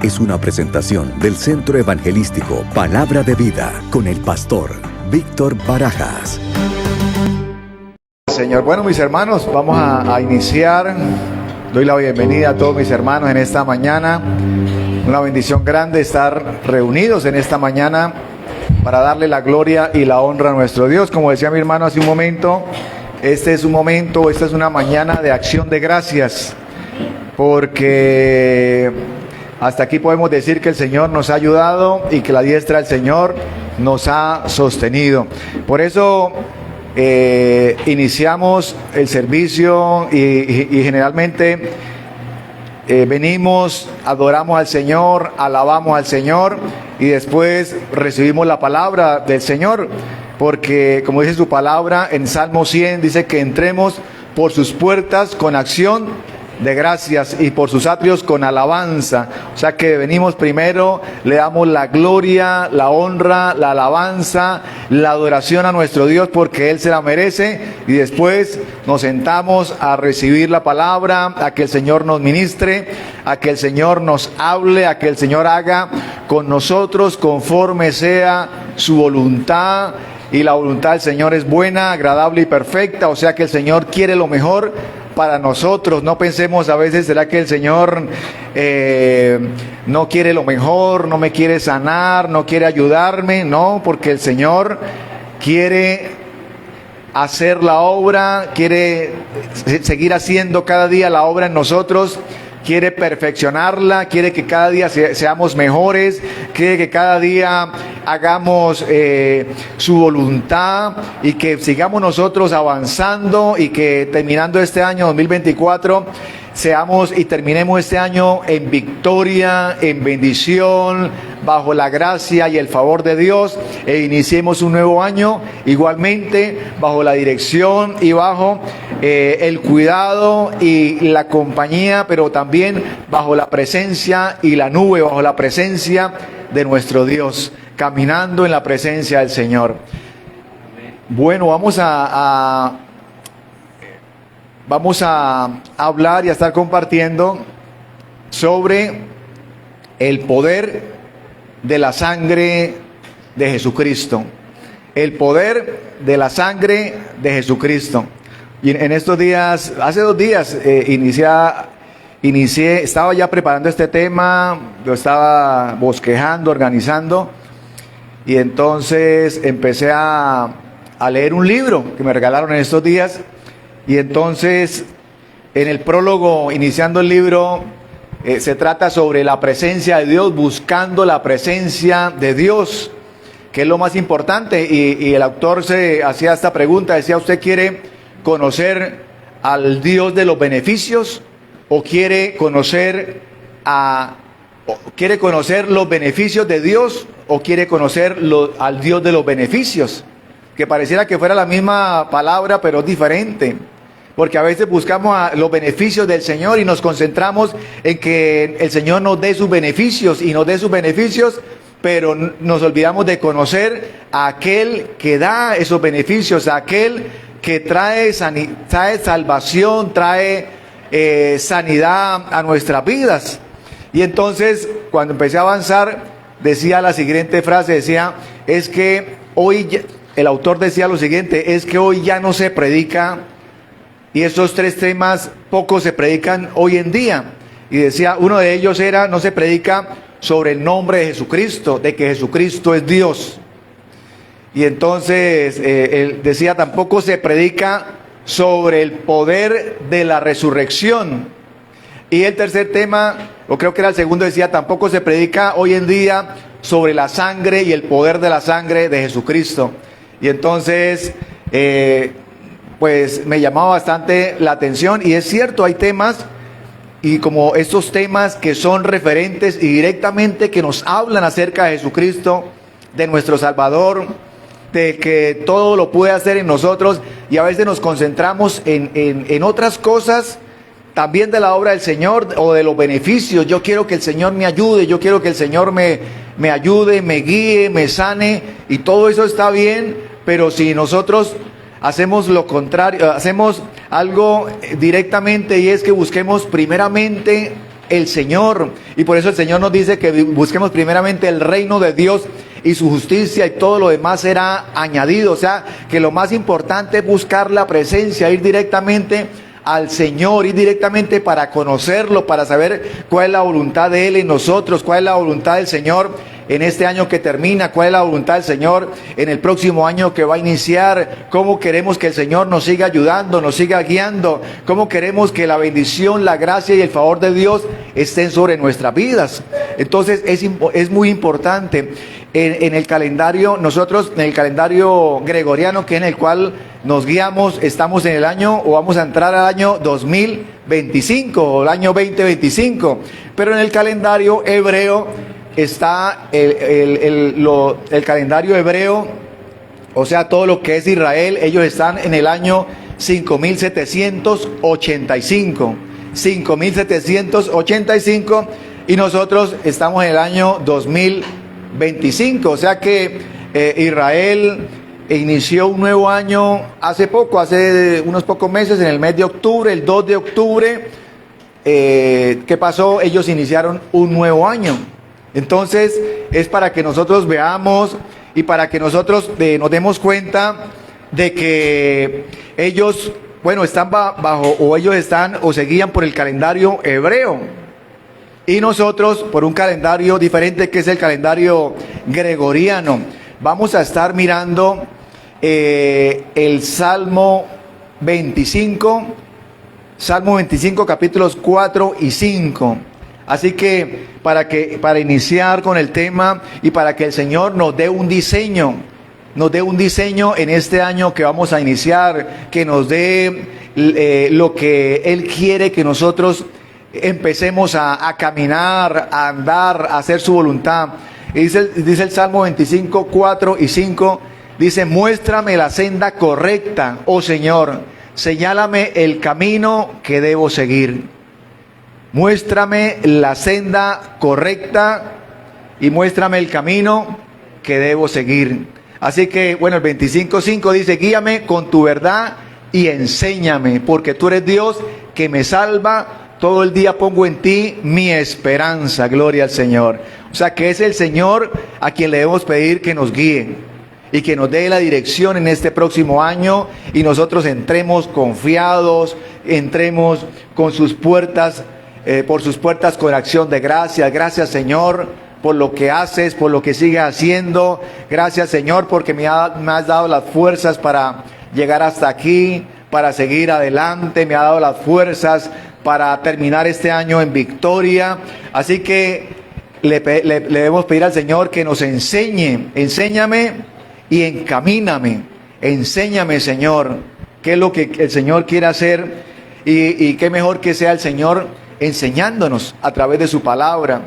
es una presentación del Centro Evangelístico Palabra de Vida con el pastor Víctor Barajas. Señor, bueno, mis hermanos, vamos a iniciar. Doy la bienvenida a todos mis hermanos en esta mañana. Una bendición grande estar reunidos en esta mañana para darle la gloria y la honra a nuestro Dios. Como decía mi hermano hace un momento, esta es una mañana de acción de gracias, porque hasta aquí podemos decir que el Señor nos ha ayudado y que la diestra del Señor nos ha sostenido. Por eso iniciamos el servicio y generalmente venimos, adoramos al Señor, alabamos al Señor y después recibimos la palabra del Señor, porque como dice su palabra en Salmo 100, dice que entremos por sus puertas con acción de gracias y por sus atrios con alabanza. O sea que venimos primero, le damos la gloria, la honra, la alabanza, la adoración a nuestro Dios porque Él se la merece, y después nos sentamos a recibir la palabra, a que el Señor nos ministre, a que el Señor nos hable, a que el Señor haga con nosotros conforme sea su voluntad. Y la voluntad del Señor es buena, agradable y perfecta, o sea que el Señor quiere lo mejor para nosotros. No pensemos a veces, ¿será que el Señor no quiere lo mejor, no me quiere sanar, no quiere ayudarme? No, porque el Señor quiere hacer la obra, quiere seguir haciendo cada día la obra en nosotros, quiere perfeccionarla, quiere que cada día seamos mejores, quiere que cada día hagamos su voluntad y que sigamos nosotros avanzando, y que terminando este año 2024 seamos y terminemos este año en victoria, en bendición, bajo la gracia y el favor de Dios, e iniciemos un nuevo año igualmente bajo la dirección y bajo el cuidado y la compañía, pero también bajo la presencia y la nube, bajo la presencia de nuestro Dios, caminando en la presencia del Señor. Bueno, vamos a hablar y a estar compartiendo sobre el poder de la sangre de Jesucristo. El poder de la sangre de Jesucristo. Y en estos días, hace 2 días, inicié, estaba ya preparando este tema, lo estaba bosquejando, organizando, y entonces empecé a leer un libro que me regalaron en estos días. Y entonces, en el prólogo, iniciando el libro, se trata sobre la presencia de Dios, buscando la presencia de Dios, que es lo más importante. Y el autor se hacía esta pregunta, decía: ¿usted quiere conocer al Dios de los beneficios o quiere conocer los beneficios de Dios, o quiere conocer al Dios de los beneficios? Que pareciera que fuera la misma palabra, pero es diferente. Porque a veces buscamos los beneficios del Señor y nos concentramos en que el Señor nos dé sus beneficios y nos dé sus beneficios, pero nos olvidamos de conocer a aquel que da esos beneficios, a aquel que trae salvación, trae sanidad a nuestras vidas. Y entonces, cuando empecé a avanzar, decía la siguiente frase, decía, es que hoy, el autor decía lo siguiente, es que hoy ya no se predica, y esos 3 temas pocos se predican hoy en día. Y decía, uno de ellos era, no se predica sobre el nombre de Jesucristo, de que Jesucristo es Dios. Y entonces él decía, tampoco se predica sobre el poder de la resurrección. Y el tercer tema, o creo que era el segundo, decía, tampoco se predica hoy en día sobre la sangre y el poder de la sangre de Jesucristo. Y entonces pues me llamaba bastante la atención, y es cierto, hay temas, y como estos temas que son referentes y directamente que nos hablan acerca de Jesucristo, de nuestro Salvador, de que todo lo puede hacer en nosotros, y a veces nos concentramos en otras cosas también de la obra del Señor o de los beneficios. Yo quiero que el Señor me ayude, yo quiero que el Señor me ayude, me guíe, me sane, y todo eso está bien, pero si nosotros hacemos lo contrario, hacemos algo directamente, y es que busquemos primeramente el Señor. Y por eso el Señor nos dice que busquemos primeramente el reino de Dios y su justicia, y todo lo demás será añadido. O sea, que lo más importante es buscar la presencia, ir directamente al Señor, ir directamente para conocerlo, para saber cuál es la voluntad de Él en nosotros, cuál es la voluntad del Señor en este año que termina, cuál es la voluntad del Señor en el próximo año que va a iniciar, cómo queremos que el Señor nos siga ayudando, nos siga guiando, cómo queremos que la bendición, la gracia y el favor de Dios estén sobre nuestras vidas. Entonces es muy importante en el calendario, nosotros en el calendario gregoriano, que en el cual nos guiamos, estamos en el año, o vamos a entrar al año 2025 o el año 2025, pero en el calendario hebreo está el calendario hebreo, o sea, todo lo que es Israel. Ellos están en el año 5785, 5785, y nosotros estamos en el año 2025, o sea que Israel inició un nuevo año hace poco, hace unos pocos meses, en el mes de octubre, el 2 de octubre. ¿Qué pasó? Ellos iniciaron un nuevo año. Entonces es para que nosotros veamos y para que nosotros nos demos cuenta de que ellos, bueno, están bajo, o ellos están o se guían por el calendario hebreo, y nosotros por un calendario diferente, que es el calendario gregoriano. Vamos a estar mirando el Salmo 25, capítulos 4 y 5. Así que para iniciar con el tema y para que el Señor nos dé un diseño en este año que vamos a iniciar, que nos dé lo que Él quiere que nosotros empecemos a caminar, a andar, a hacer su voluntad. Y dice el Salmo 25, 4 y 5, dice: muéstrame la senda correcta, oh Señor, señálame el camino que debo seguir. Muéstrame la senda correcta y muéstrame el camino que debo seguir. Así que, bueno, el 25:5 dice: guíame con tu verdad y enséñame, porque tú eres Dios que me salva. Todo el día pongo en ti mi esperanza. Gloria al Señor. O sea que es el Señor a quien le debemos pedir que nos guíe y que nos dé la dirección en este próximo año, y nosotros entremos confiados, entremos con sus puertas, por sus puertas con acción de gracias. Gracias, Señor, por lo que haces, por lo que sigues haciendo. Gracias, Señor, porque me has dado las fuerzas para llegar hasta aquí, para seguir adelante. Me ha dado las fuerzas para terminar este año en victoria. Así que le debemos pedir al Señor que nos enseñe. Enséñame y encamíname. Enséñame, Señor, qué es lo que el Señor quiere hacer, y qué mejor que sea el Señor enseñándonos a través de su palabra,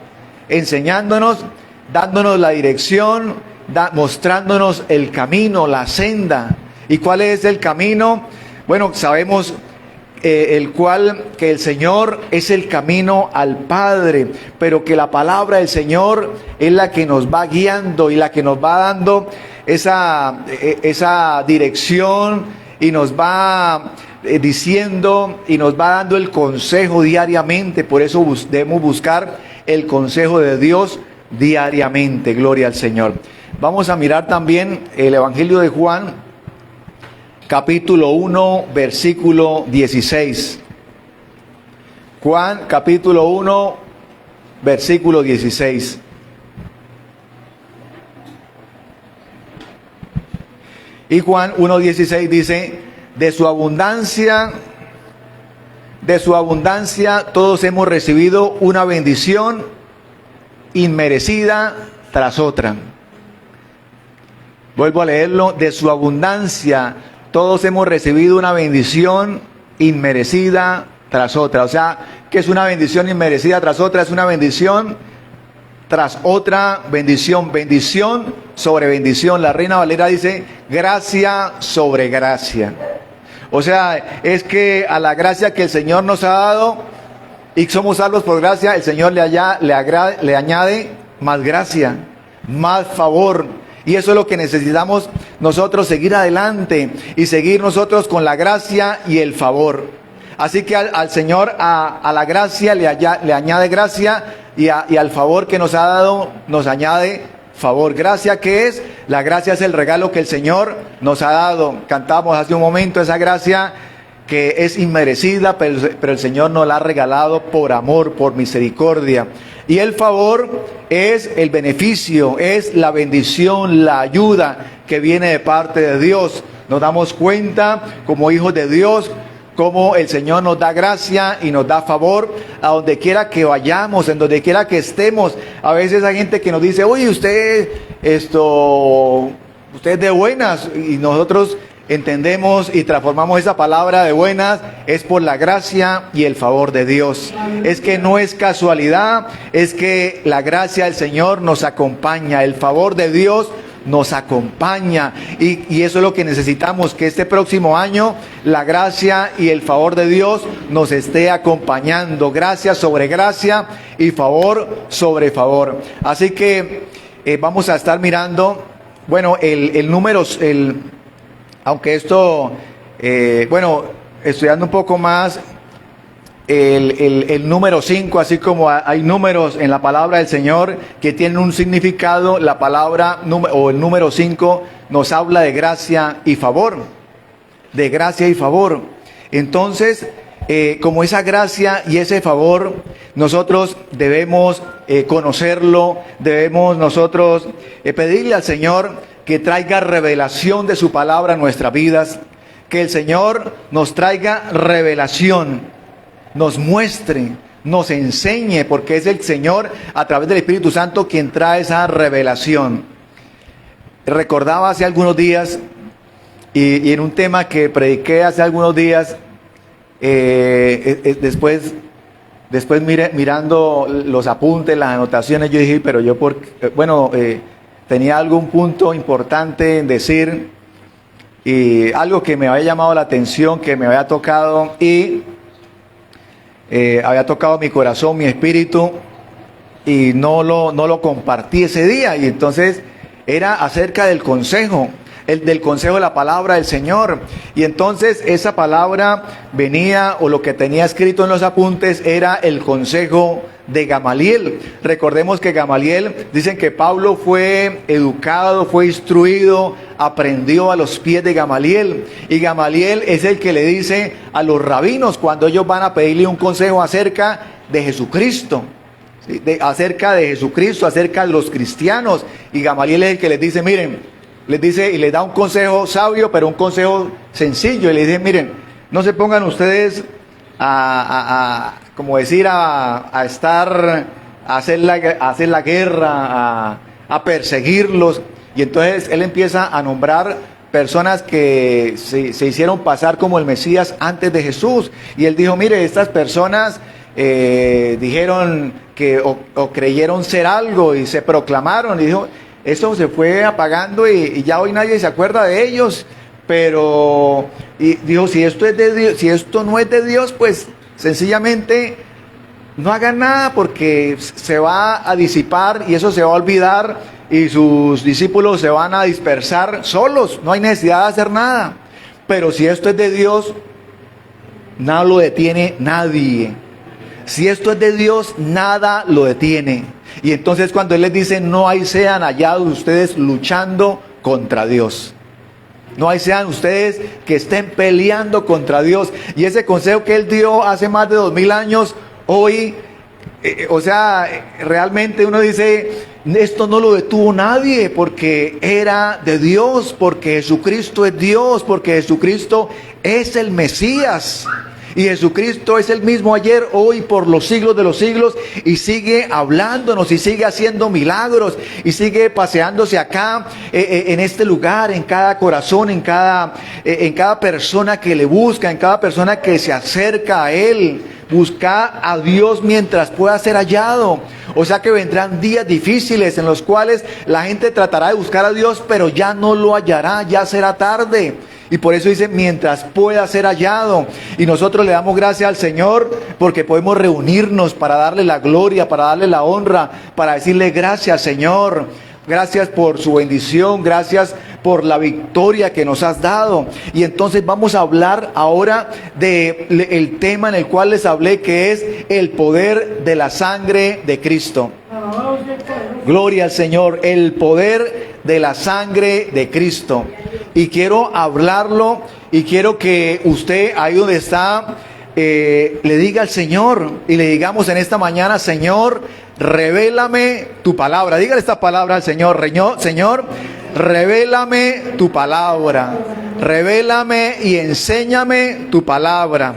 enseñándonos, dándonos la dirección, mostrándonos el camino, la senda. ¿Y cuál es el camino? Bueno, sabemos que el Señor es el camino al Padre, pero que la palabra del Señor es la que nos va guiando y la que nos va dando esa dirección, y nos va diciendo y nos va dando el consejo diariamente. Por eso debemos buscar el consejo de Dios diariamente. Gloria al Señor. Vamos a mirar también el Evangelio de Juan, capítulo 1, versículo 16. Juan, capítulo 1, versículo 16. Y Juan 1:16 dice: de su abundancia todos hemos recibido una bendición inmerecida tras otra. Vuelvo a leerlo: de su abundancia todos hemos recibido una bendición inmerecida tras otra. O sea, ¿qué es una bendición inmerecida tras otra? Es una bendición tras otra bendición, bendición sobre bendición. La Reina Valera dice: gracia sobre gracia. O sea, es que a la gracia que el Señor nos ha dado, y somos salvos por gracia, el Señor le añade más gracia, más favor. Y eso es lo que necesitamos nosotros, seguir adelante y seguir nosotros con la gracia y el favor. Así que al Señor, a la gracia le añade gracia, y al favor que nos ha dado nos añade favor. Gracia, ¿qué es? La gracia es el regalo que el Señor nos ha dado. Cantamos hace un momento esa gracia que es inmerecida, pero el Señor nos la ha regalado por amor, por misericordia. Y el favor es el beneficio, es la bendición, la ayuda que viene de parte de Dios. Nos damos cuenta como hijos de Dios, cómo el Señor nos da gracia y nos da favor a donde quiera que vayamos, en donde quiera que estemos. A veces hay gente que nos dice, oye, usted es de buenas, y nosotros entendemos y transformamos esa palabra de buenas, es por la gracia y el favor de Dios. Es que no es casualidad, es que la gracia del Señor nos acompaña, el favor de Dios nos acompaña, y eso es lo que necesitamos, que este próximo año la gracia y el favor de Dios nos esté acompañando, gracia sobre gracia y favor sobre favor. Así que vamos a estar mirando, bueno, el número, aunque esto, estudiando un poco más el número 5, así como hay números en la palabra del Señor que tienen un significado, la palabra o el número 5 nos habla de gracia y favor, de gracia y favor. Entonces, como esa gracia y ese favor, nosotros debemos conocerlo, debemos nosotros pedirle al Señor que traiga revelación de su palabra en nuestras vidas, que el Señor nos traiga revelación, nos muestre, nos enseñe, porque es el Señor a través del Espíritu Santo quien trae esa revelación. Recordaba hace algunos días, y en un tema que prediqué hace algunos días, después mirando los apuntes, las anotaciones, yo dije, pero yo tenía algún punto importante en decir, y algo que me había llamado la atención, que me había tocado, y había tocado mi corazón, mi espíritu, y no lo compartí ese día. Y entonces era acerca del consejo, del consejo de la palabra del Señor. Y entonces esa palabra venía, o lo que tenía escrito en los apuntes, era el consejo de Gamaliel. Recordemos que Gamaliel, dicen que Pablo fue educado, fue instruido, aprendió a los pies de Gamaliel, y Gamaliel es el que le dice a los rabinos cuando ellos van a pedirle un consejo acerca de Jesucristo, ¿sí? Acerca de Jesucristo, acerca de los cristianos, y Gamaliel es el que les dice, miren, les dice y les da un consejo sabio, pero un consejo sencillo, y les dice, miren, no se pongan ustedes a hacer la guerra, a perseguirlos. Y entonces él empieza a nombrar personas que se hicieron pasar como el Mesías antes de Jesús. Y él dijo, mire, estas personas dijeron que o creyeron ser algo y se proclamaron. Y dijo, esto se fue apagando y ya hoy nadie se acuerda de ellos. Pero, y dijo, si esto es de Dios, si esto no es de Dios, pues sencillamente no hagan nada, porque se va a disipar y eso se va a olvidar, y sus discípulos se van a dispersar solos, no hay necesidad de hacer nada. Pero si esto es de Dios, nada lo detiene nadie. Si esto es de Dios, nada lo detiene. Y entonces cuando Él les dice, no hay sean hallados ustedes luchando contra Dios. No hay sean ustedes que estén peleando contra Dios. Y ese consejo que Él dio hace más de 2000 años, hoy, realmente uno dice, esto no lo detuvo nadie, porque era de Dios, porque Jesucristo es Dios, porque Jesucristo es el Mesías. Y Jesucristo es el mismo ayer, hoy, por los siglos de los siglos, y sigue hablándonos, y sigue haciendo milagros, y sigue paseándose acá, en este lugar, en cada corazón, en cada persona que le busca, en cada persona que se acerca a Él. Busca a Dios mientras pueda ser hallado. O sea que vendrán días difíciles en los cuales la gente tratará de buscar a Dios, pero ya no lo hallará, ya será tarde. Y por eso dice, mientras pueda ser hallado. Y nosotros le damos gracias al Señor porque podemos reunirnos para darle la gloria, para darle la honra, para decirle gracias, Señor. Gracias por su bendición, gracias por la victoria que nos has dado. Y entonces vamos a hablar ahora del tema en el cual les hablé, que es el poder de la sangre de Cristo. Gloria al Señor, el poder de la sangre de Cristo. Y quiero hablarlo y quiero que usted ahí donde está le diga al Señor y le digamos en esta mañana: Señor, revélame tu palabra. Dígale esta palabra al Señor: Señor, revélame tu palabra, revélame y enséñame tu palabra.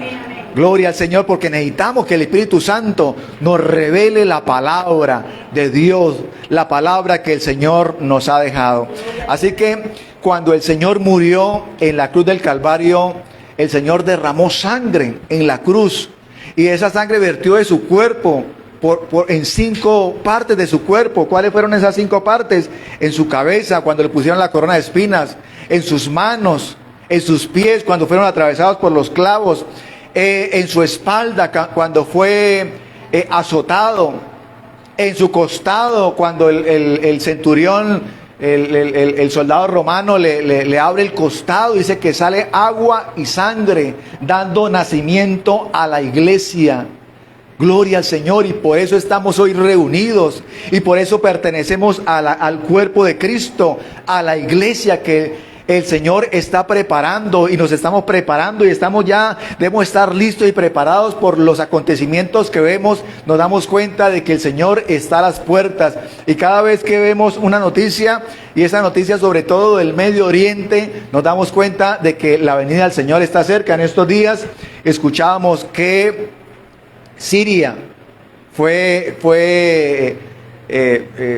Gloria al Señor, porque necesitamos que el Espíritu Santo nos revele la palabra de Dios, la palabra que el Señor nos ha dejado. Así que cuando el Señor murió en la cruz del Calvario, el Señor derramó sangre en la cruz, y esa sangre vertió de su cuerpo en 5 partes de su cuerpo. ¿Cuáles fueron esas 5 partes? En su cabeza, cuando le pusieron la corona de espinas; en sus manos; en sus pies, cuando fueron atravesados por los clavos; en su espalda, cuando fue azotado; en su costado, cuando el centurión, el soldado romano le abre el costado, dice que sale agua y sangre, dando nacimiento a la iglesia. Gloria al Señor, y por eso estamos hoy reunidos, y por eso pertenecemos al cuerpo de Cristo, a la iglesia que el Señor está preparando, y nos estamos preparando, y debemos estar listos y preparados por los acontecimientos que vemos. Nos damos cuenta de que el Señor está a las puertas, y cada vez que vemos una noticia, y esa noticia sobre todo del Medio Oriente, nos damos cuenta de que la venida del Señor está cerca. En estos días escuchábamos que Siria fue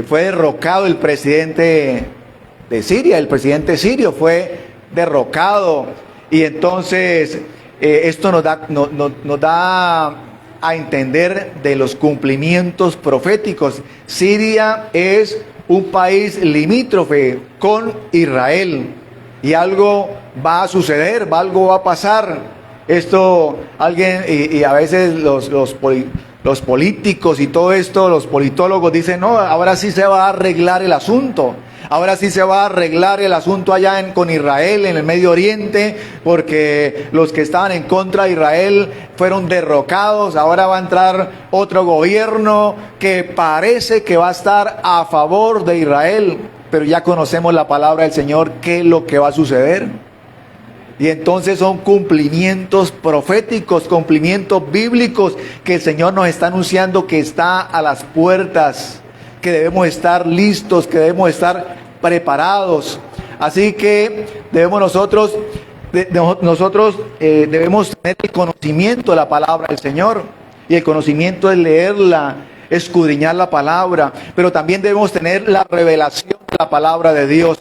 derrocado el presidente de Siria. El presidente sirio fue derrocado, y entonces esto nos da a entender de los cumplimientos proféticos. Siria es un país limítrofe con Israel, y algo va a suceder, algo va a pasar. Esto y a veces los políticos y todo esto, los politólogos dicen: no, ahora sí se va a arreglar el asunto. Ahora sí se va a arreglar el asunto allá con Israel, en el Medio Oriente, porque los que estaban en contra de Israel fueron derrocados. Ahora va a entrar otro gobierno que parece que va a estar a favor de Israel, pero ya conocemos la palabra del Señor, qué es lo que va a suceder. Y entonces son cumplimientos proféticos, cumplimientos bíblicos que el Señor nos está anunciando, que está a las puertas, que debemos estar listos, que debemos estar preparados. Así que nosotros debemos tener el conocimiento de la palabra del Señor, y el conocimiento es leerla, escudriñar la palabra, pero también debemos tener la revelación de la palabra de Dios.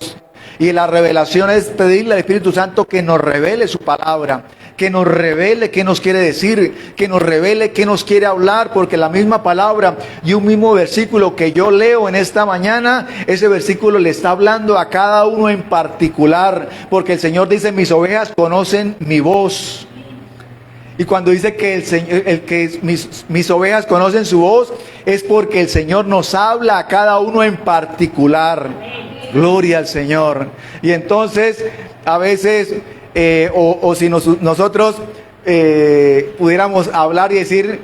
Y la revelación es pedirle al Espíritu Santo que nos revele su palabra, que nos revele qué nos quiere decir, que nos revele qué nos quiere hablar, porque la misma palabra y un mismo versículo que yo leo en esta mañana, ese versículo le está hablando a cada uno en particular, porque el Señor dice: mis ovejas conocen mi voz. Y cuando dice que mis ovejas conocen su voz, es porque el Señor nos habla a cada uno en particular. Gloria al Señor. Y entonces, a veces, si nosotros pudiéramos hablar y decir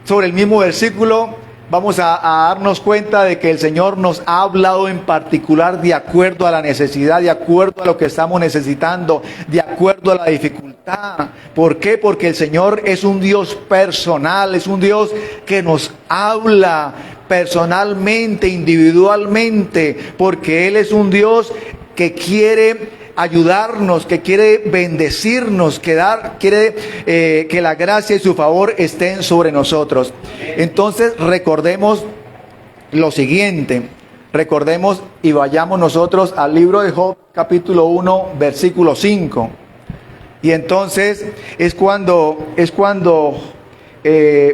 sobre el mismo versículo, vamos a darnos cuenta de que el Señor nos ha hablado en particular de acuerdo a la necesidad, de acuerdo a lo que estamos necesitando, de acuerdo a la dificultad. ¿Por qué? Porque el Señor es un Dios personal, es un Dios que nos habla personalmente, individualmente, porque Él es un Dios que quiere ayudarnos, que quiere bendecirnos, quiere que la gracia y su favor estén sobre nosotros. Entonces recordemos lo siguiente, recordemos y vayamos nosotros al libro de Job, capítulo 1, versículo 5. Y entonces es cuando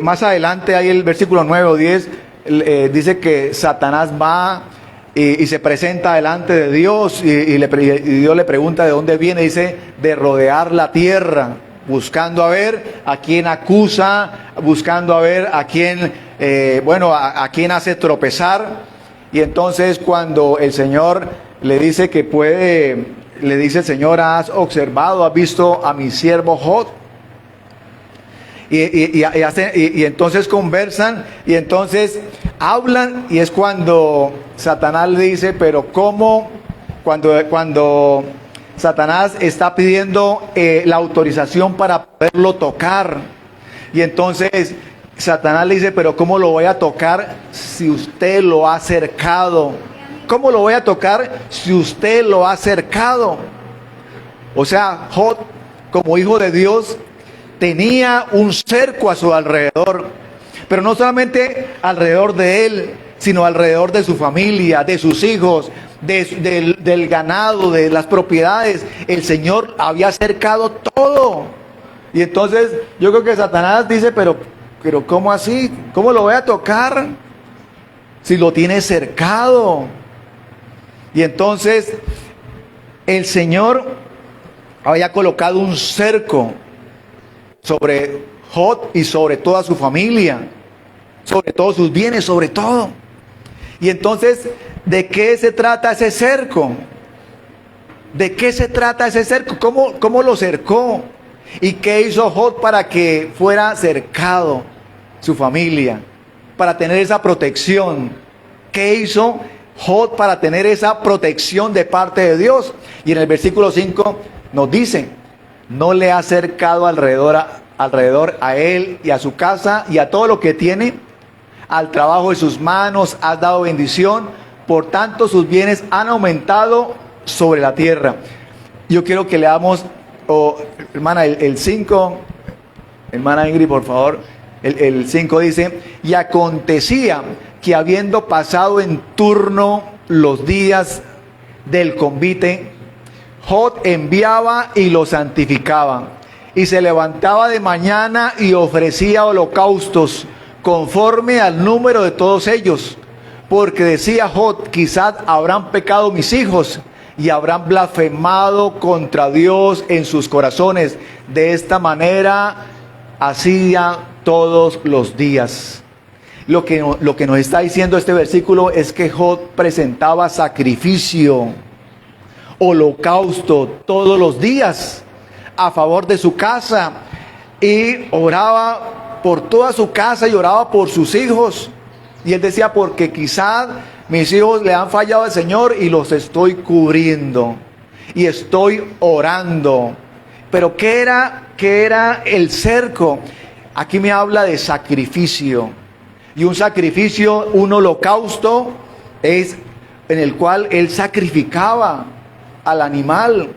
más adelante hay el versículo 9 o 10, dice que Satanás va y se presenta delante de Dios, y Dios le pregunta de dónde viene. Dice: de rodear la tierra, buscando a ver a quién acusa, buscando a ver a quién, a quién hace tropezar. Y entonces cuando el Señor le dice que puede, le dice el Señor, has observado, has visto a mi siervo Job. Y entonces conversan y entonces hablan, y es cuando Satanás le dice, pero ¿cómo? Cuando Satanás está pidiendo la autorización para poderlo tocar, y entonces Satanás le dice, pero ¿cómo lo voy a tocar si usted lo ha cercado? ¿Cómo lo voy a tocar si usted lo ha cercado? O sea, Job, como hijo de Dios, tenía un cerco a su alrededor, pero no solamente alrededor de él, sino alrededor de su familia, de sus hijos, del ganado, de las propiedades. El Señor había cercado todo. Y entonces yo creo que Satanás dice, pero ¿cómo así? ¿Cómo lo voy a tocar si lo tiene cercado? Y entonces el Señor había colocado un cerco sobre Job y sobre toda su familia, sobre todos sus bienes, sobre todo. Y entonces, ¿de qué se trata ese cerco? ¿De qué se trata ese cerco? ¿Cómo lo cercó? ¿Y qué hizo Job para que fuera cercado su familia? Para tener esa protección. ¿Qué hizo Job para tener esa protección de parte de Dios? Y en el versículo 5 nos dice, no le ha cercado alrededor a él y a su casa y a todo lo que tiene, al trabajo de sus manos has dado bendición, por tanto sus bienes han aumentado sobre la tierra. Yo quiero que leamos, hermana, el 5, hermana Ingrid, por favor, el 5 dice, y acontecía que habiendo pasado en turno los días del convite, Job enviaba y lo santificaba, y se levantaba de mañana y ofrecía holocaustos conforme al número de todos ellos, porque decía Job, quizás habrán pecado mis hijos y habrán blasfemado contra Dios en sus corazones. De esta manera hacía todos los días. Lo que nos está diciendo este versículo es que Job presentaba sacrificio, holocausto todos los días a favor de su casa, y oraba por toda su casa y oraba por sus hijos. Y él decía, porque quizás mis hijos le han fallado al Señor y los estoy cubriendo y estoy orando. Pero ¿qué era el cerco? Aquí me habla de sacrificio. Y un sacrificio, un holocausto, es en el cual él sacrificaba al animal.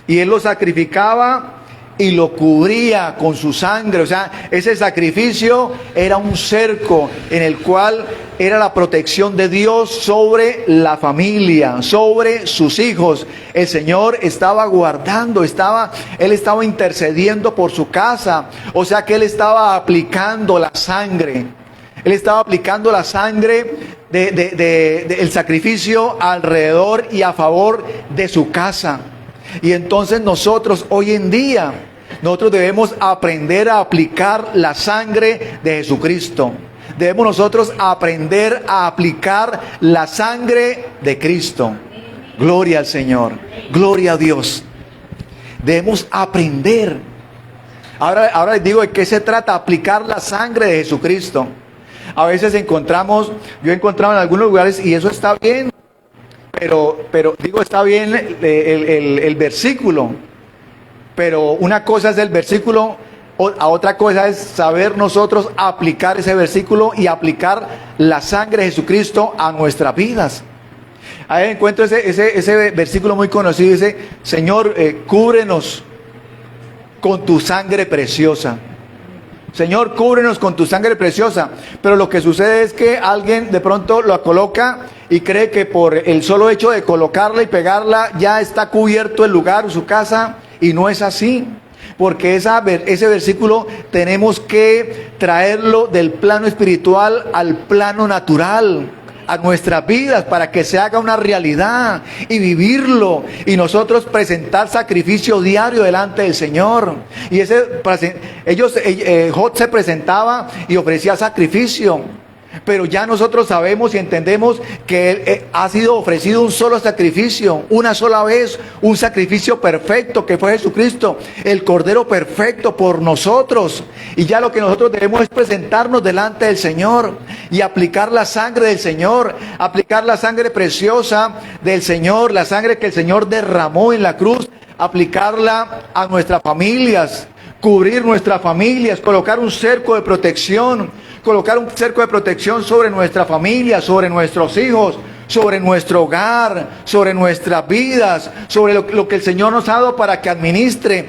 Y él lo sacrificaba y lo cubría con su sangre. O sea, ese sacrificio era un cerco en el cual era la protección de Dios sobre la familia, sobre sus hijos. El Señor estaba guardando, Él estaba intercediendo por su casa. O sea que Él estaba aplicando la sangre. Él estaba aplicando la sangre del sacrificio alrededor y a favor de su casa. Y entonces nosotros hoy en día, nosotros debemos aprender a aplicar la sangre de Jesucristo. Debemos nosotros aprender a aplicar la sangre de Cristo. Gloria al Señor, gloria a Dios. Debemos aprender. Ahora les digo de qué se trata, aplicar la sangre de Jesucristo. A veces yo he encontrado en algunos lugares, y eso está bien. Pero digo, está bien el versículo, pero una cosa es el versículo, a otra cosa es saber nosotros aplicar ese versículo y aplicar la sangre de Jesucristo a nuestras vidas. Ahí encuentro ese versículo muy conocido, dice, Señor, cúbrenos con tu sangre preciosa. Señor, cúbrenos con tu sangre preciosa. Pero lo que sucede es que alguien de pronto lo coloca y cree que por el solo hecho de colocarla y pegarla ya está cubierto el lugar, su casa, y no es así. Porque ese versículo tenemos que traerlo del plano espiritual al plano natural, a nuestras vidas, para que se haga una realidad y vivirlo, y nosotros presentar sacrificio diario delante del Señor. Y Job se presentaba y ofrecía sacrificio. Pero ya nosotros sabemos y entendemos que ha sido ofrecido un solo sacrificio, una sola vez, un sacrificio perfecto que fue Jesucristo, el Cordero perfecto por nosotros. Y ya lo que nosotros debemos es presentarnos delante del Señor y aplicar la sangre del Señor, aplicar la sangre preciosa del Señor, la sangre que el Señor derramó en la cruz, aplicarla a nuestras familias, cubrir nuestras familias, colocar un cerco de protección, sobre nuestra familia, sobre nuestros hijos, sobre nuestro hogar, sobre nuestras vidas, sobre lo que el Señor nos ha dado para que administre,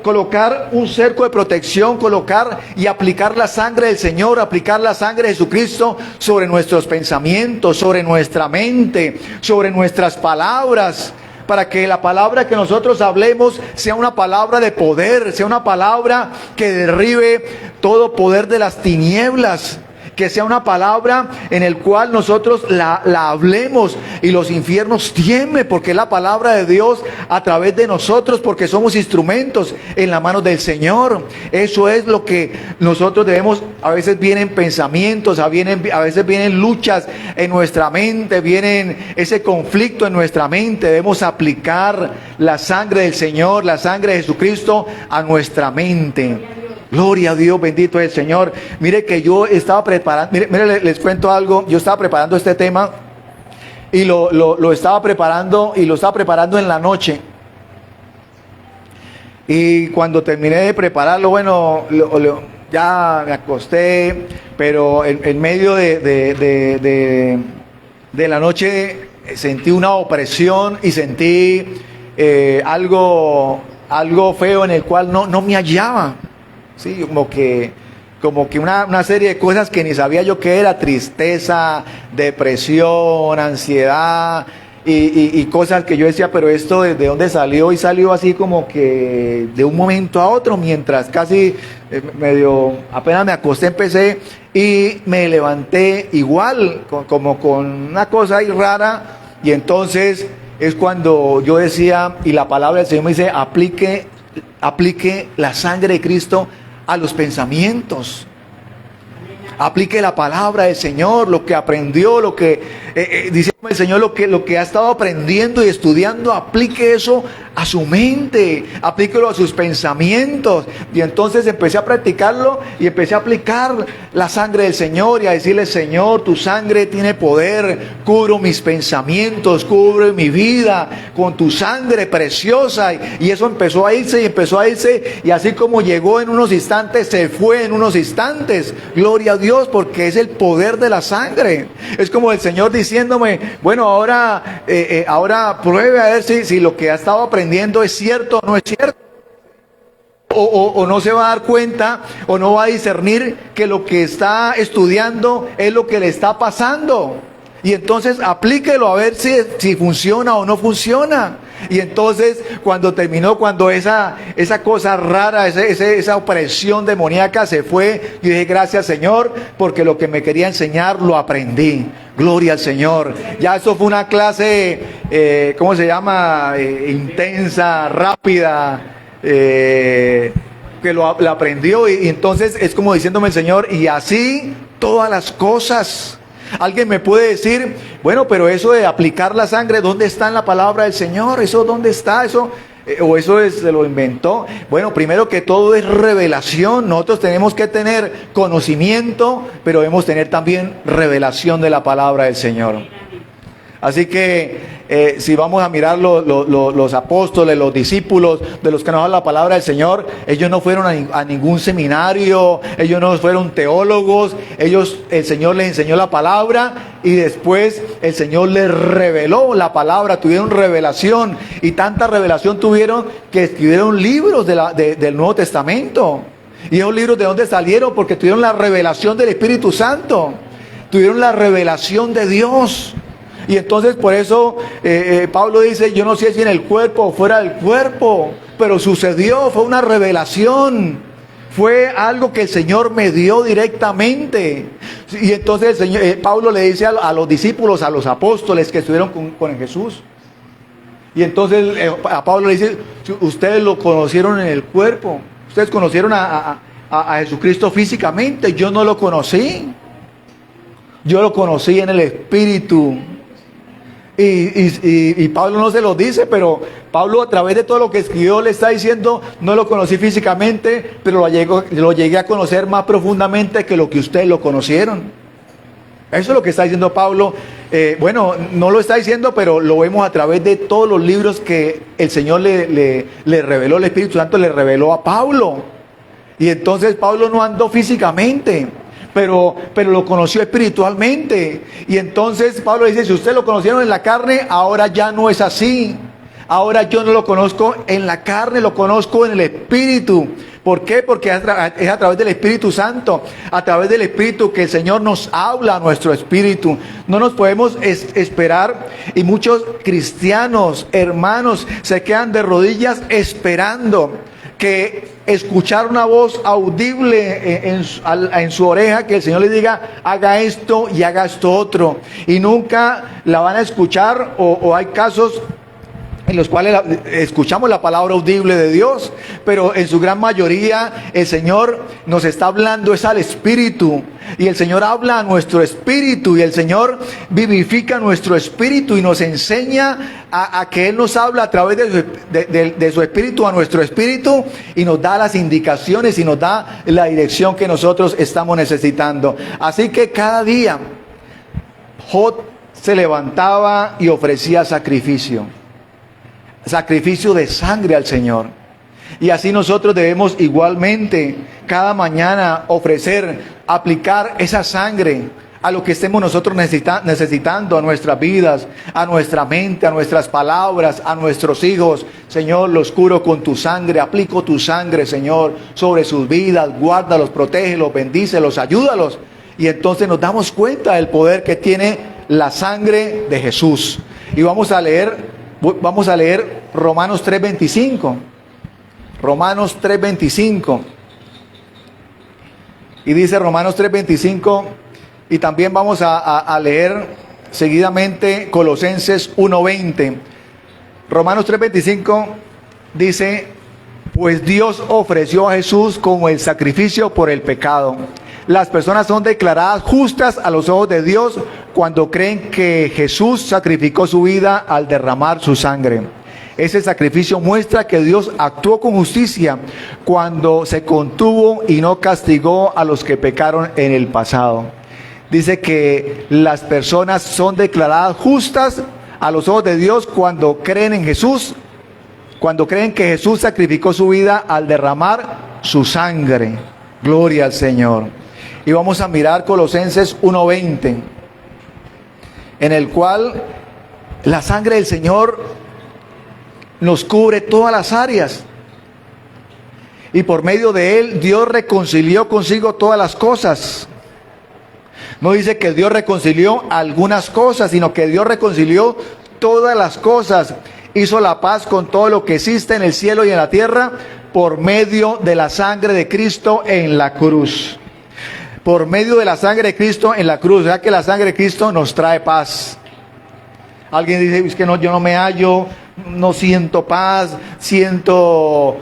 colocar un cerco de protección, colocar y aplicar la sangre del Señor, aplicar la sangre de Jesucristo sobre nuestros pensamientos, sobre nuestra mente, sobre nuestras palabras, para que la palabra que nosotros hablemos sea una palabra de poder, sea una palabra que derribe todo poder de las tinieblas, que sea una palabra en el cual nosotros la hablemos y los infiernos tiemblen, porque es la palabra de Dios a través de nosotros, porque somos instrumentos en las manos del Señor. Eso es lo que nosotros debemos. A veces vienen pensamientos, a veces vienen luchas en nuestra mente, vienen ese conflicto en nuestra mente. Debemos aplicar la sangre del Señor, la sangre de Jesucristo a nuestra mente. Gloria a Dios, bendito es el Señor. Mire que yo estaba preparando, mire, les cuento algo. Yo estaba preparando este tema y lo estaba preparando en la noche. Y cuando terminé de prepararlo, bueno, ya me acosté, pero en medio de la noche sentí una opresión y sentí algo feo en el cual no me hallaba. Sí, como que una serie de cosas que ni sabía yo qué era: tristeza, depresión, ansiedad y cosas que yo decía, pero esto ¿de dónde salió? Y salió así como que de un momento a otro, mientras casi medio apenas me acosté, empecé y me levanté igual, como con una cosa ahí rara. Y entonces es cuando yo decía, y la palabra del Señor me dice: aplique la sangre de Cristo a los pensamientos. Aplique la palabra del Señor, lo que aprendió, lo que dice el Señor, lo que ha estado aprendiendo y estudiando, aplique eso a su mente, aplíquelo a sus pensamientos. Y entonces empecé a practicarlo y empecé a aplicar la sangre del Señor y a decirle: Señor, tu sangre tiene poder, cubro mis pensamientos, cubre mi vida con tu sangre preciosa. Y eso empezó a irse, y así como llegó en unos instantes, se fue en unos instantes. Gloria a Dios, porque es el poder de la sangre. Es como el Señor diciéndome: bueno, ahora pruebe a ver si lo que ha estado aprendiendo es cierto o no es cierto. O no se va a dar cuenta, o no va a discernir que lo que está estudiando es lo que le está pasando. Y entonces aplíquelo a ver si funciona o no funciona. Y entonces cuando esa cosa rara, esa opresión demoníaca se fue, yo dije: gracias, Señor, porque lo que me quería enseñar lo aprendí. Gloria al Señor. Ya eso fue una clase, ¿cómo se llama? Intensa, rápida, que la aprendió. Y entonces es como diciéndome el Señor: y así todas las cosas. Alguien me puede decir: bueno, pero eso de aplicar la sangre, ¿dónde está en la palabra del Señor? ¿Eso dónde está? Se lo inventó. Bueno, primero que todo es revelación. Nosotros tenemos que tener conocimiento, pero debemos tener también revelación de la palabra del Señor. Así que si vamos a mirar los apóstoles, los discípulos de los que nos habla la palabra del Señor, ellos no fueron a ningún seminario, ellos no fueron teólogos. El Señor les enseñó la palabra y después el Señor les reveló la palabra. Tuvieron revelación, y tanta revelación tuvieron que escribieron libros del Nuevo Testamento. ¿Y esos libros de dónde salieron? Porque tuvieron la revelación del Espíritu Santo, tuvieron la revelación de Dios. Y entonces por eso Pablo dice: yo no sé si en el cuerpo o fuera del cuerpo, pero sucedió, fue una revelación, fue algo que el Señor me dio directamente. Y entonces Pablo le dice a los discípulos, a los apóstoles que estuvieron con Jesús, y entonces a Pablo le dice: ustedes lo conocieron en el cuerpo, ustedes conocieron a Jesucristo físicamente, yo no lo conocí. yo lo conocí en el Espíritu. Y Pablo no se lo dice, pero Pablo, a través de todo lo que escribió, le está diciendo: no lo conocí físicamente, pero lo llegué a conocer más profundamente que lo que ustedes lo conocieron. Eso es lo que está diciendo Pablo. Bueno, no lo está diciendo, pero lo vemos a través de todos los libros que el Señor le reveló, el Espíritu Santo le reveló a Pablo. Y entonces Pablo no andó físicamente, pero lo conoció espiritualmente. Y entonces Pablo dice: si ustedes lo conocieron en la carne, ahora ya no es así. Ahora yo no lo conozco en la carne, lo conozco en el Espíritu. ¿Por qué? Porque es a través del Espíritu Santo, a través del Espíritu que el Señor nos habla a nuestro espíritu. No nos podemos esperar, y muchos cristianos, hermanos, se quedan de rodillas esperando que escuchar una voz audible en su oreja, que el Señor les diga: haga esto y haga esto otro, y nunca la van a escuchar, o hay casos en los cuales escuchamos la palabra audible de Dios, pero en su gran mayoría el Señor nos está hablando es al Espíritu, y el Señor habla a nuestro espíritu, y el Señor vivifica nuestro espíritu y nos enseña a que Él nos habla a través de su espíritu a nuestro espíritu, y nos da las indicaciones y nos da la dirección que nosotros estamos necesitando. Así que cada día Job se levantaba y ofrecía sacrificio de sangre al Señor. Y así nosotros debemos igualmente cada mañana ofrecer, aplicar esa sangre a lo que estemos nosotros necesitando, a nuestras vidas, a nuestra mente, a nuestras palabras, a nuestros hijos. Señor, los curo con tu sangre, aplico tu sangre, Señor, sobre sus vidas. Guárdalos, protégelos, bendícelos, ayúdalos. Y entonces nos damos cuenta del poder que tiene la sangre de Jesús. Y vamos a leer Romanos 3:25. Romanos 3:25. Y dice Romanos 3:25. Y también vamos a leer seguidamente Colosenses 1:20. Romanos 3:25 dice: pues Dios ofreció a Jesús como el sacrificio por el pecado. Las personas son declaradas justas a los ojos de Dios cuando creen que Jesús sacrificó su vida al derramar su sangre. Ese sacrificio muestra que Dios actuó con justicia cuando se contuvo y no castigó a los que pecaron en el pasado. Dice que las personas son declaradas justas a los ojos de Dios cuando creen en Jesús, cuando creen que Jesús sacrificó su vida al derramar su sangre. Gloria al Señor. Y vamos a mirar Colosenses 1:20, en el cual la sangre del Señor nos cubre todas las áreas. Y por medio de Él, Dios reconcilió consigo todas las cosas. No dice que Dios reconcilió algunas cosas, sino que Dios reconcilió todas las cosas. Hizo la paz con todo lo que existe en el cielo y en la tierra por medio de la sangre de Cristo en la cruz. Por medio de la sangre de Cristo en la cruz. O sea que la sangre de Cristo nos trae paz. Alguien dice: es que no, yo no me hallo, no siento paz, siento,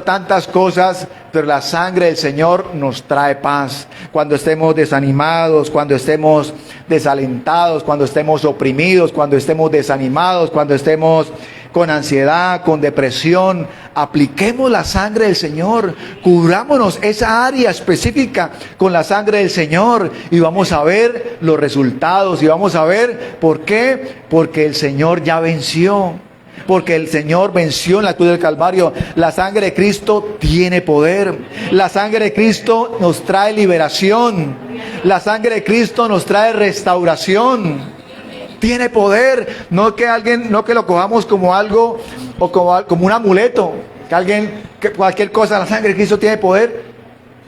tantas cosas, pero la sangre del Señor nos trae paz. Cuando estemos desanimados, cuando estemos desalentados, cuando estemos oprimidos, cuando estemos desanimados, cuando estemos con ansiedad, con depresión, apliquemos la sangre del Señor, cubrámonos esa área específica con la sangre del Señor, y vamos a ver los resultados, y vamos a ver por qué, porque el Señor ya venció. Porque el Señor venció en la cruz del Calvario. La sangre de Cristo tiene poder. La sangre de Cristo nos trae liberación. La sangre de Cristo nos trae restauración. Tiene poder. No que lo cojamos como algo, o como un amuleto. Que cualquier cosa, la sangre de Cristo tiene poder.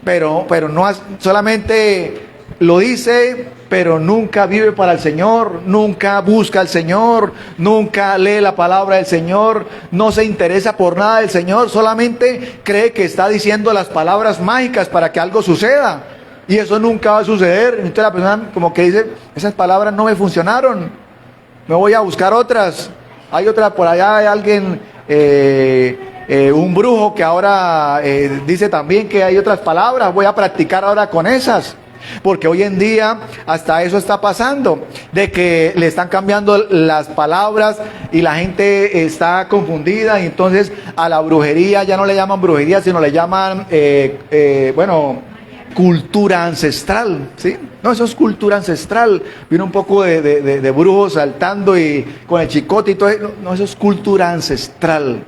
Pero no solamente lo dice, pero nunca vive para el Señor, nunca busca al Señor, nunca lee la palabra del Señor, no se interesa por nada del Señor, solamente cree que está diciendo las palabras mágicas para que algo suceda, y eso nunca va a suceder. Entonces la persona como que dice: esas palabras no me funcionaron, me voy a buscar otras. Hay otra por allá, hay alguien, un brujo que ahora dice también que hay otras palabras, voy a practicar ahora con esas. Porque hoy en día hasta eso está pasando, de que le están cambiando las palabras y la gente está confundida, y entonces a la brujería ya no le llaman brujería, sino le llaman, cultura ancestral, ¿sí? No, eso es cultura ancestral. Vino un poco de brujos saltando y con el chicote y todo eso. No, eso es cultura ancestral.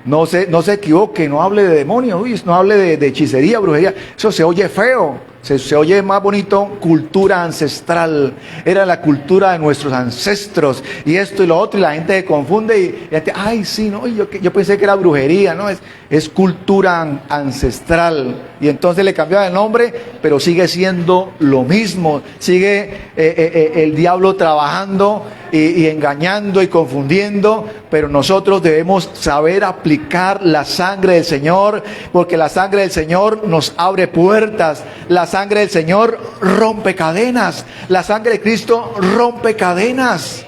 No se equivoque, no hable de demonios, no hable de hechicería, brujería. Eso se oye feo. Se oye más bonito, cultura ancestral. Era la cultura de nuestros ancestros. Y esto y lo otro, y la gente se confunde y la gente, ay, sí, no, yo pensé que era brujería, ¿no? Es cultura ancestral. Y entonces le cambiaba el nombre, pero sigue siendo lo mismo. Sigue el diablo trabajando y engañando y confundiendo. Pero nosotros debemos saber aplicar la sangre del Señor, porque la sangre del Señor nos abre puertas. La sangre del Señor rompe cadenas. La sangre de Cristo rompe cadenas.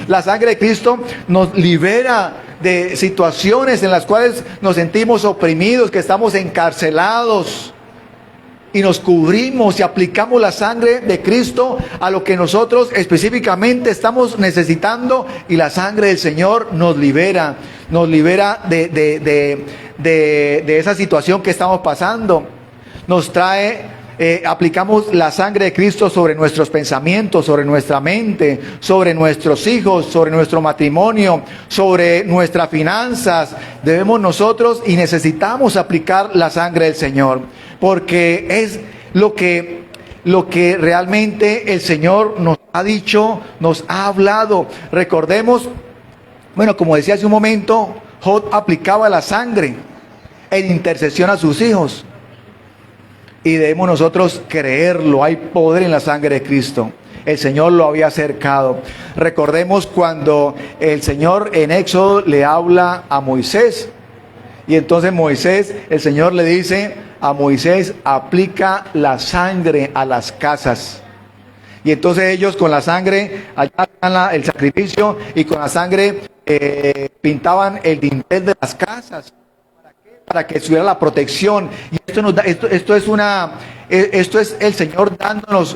La sangre de Cristo nos libera de situaciones en las cuales nos sentimos oprimidos, que estamos encarcelados. Y nos cubrimos y aplicamos la sangre de Cristo a lo que nosotros específicamente estamos necesitando, y la sangre del Señor nos libera de esa situación que estamos pasando. Nos trae, aplicamos la sangre de Cristo sobre nuestros pensamientos, sobre nuestra mente, sobre nuestros hijos, sobre nuestro matrimonio, sobre nuestras finanzas. Debemos nosotros y necesitamos aplicar la sangre del Señor, porque es lo que realmente el Señor nos ha dicho, nos ha hablado. Recordemos, bueno, como decía hace un momento, Job aplicaba la sangre en intercesión a sus hijos. Y debemos nosotros creerlo. Hay poder en la sangre de Cristo. El Señor lo había acercado. Recordemos cuando el Señor en Éxodo le habla a Moisés. Y entonces el Señor le dice a Moisés, aplica la sangre a las casas. Y entonces ellos con la sangre, allá están el sacrificio, y con la sangre pintaban el dintel de las casas. Para que estuviera la protección. Y esto es el Señor dándonos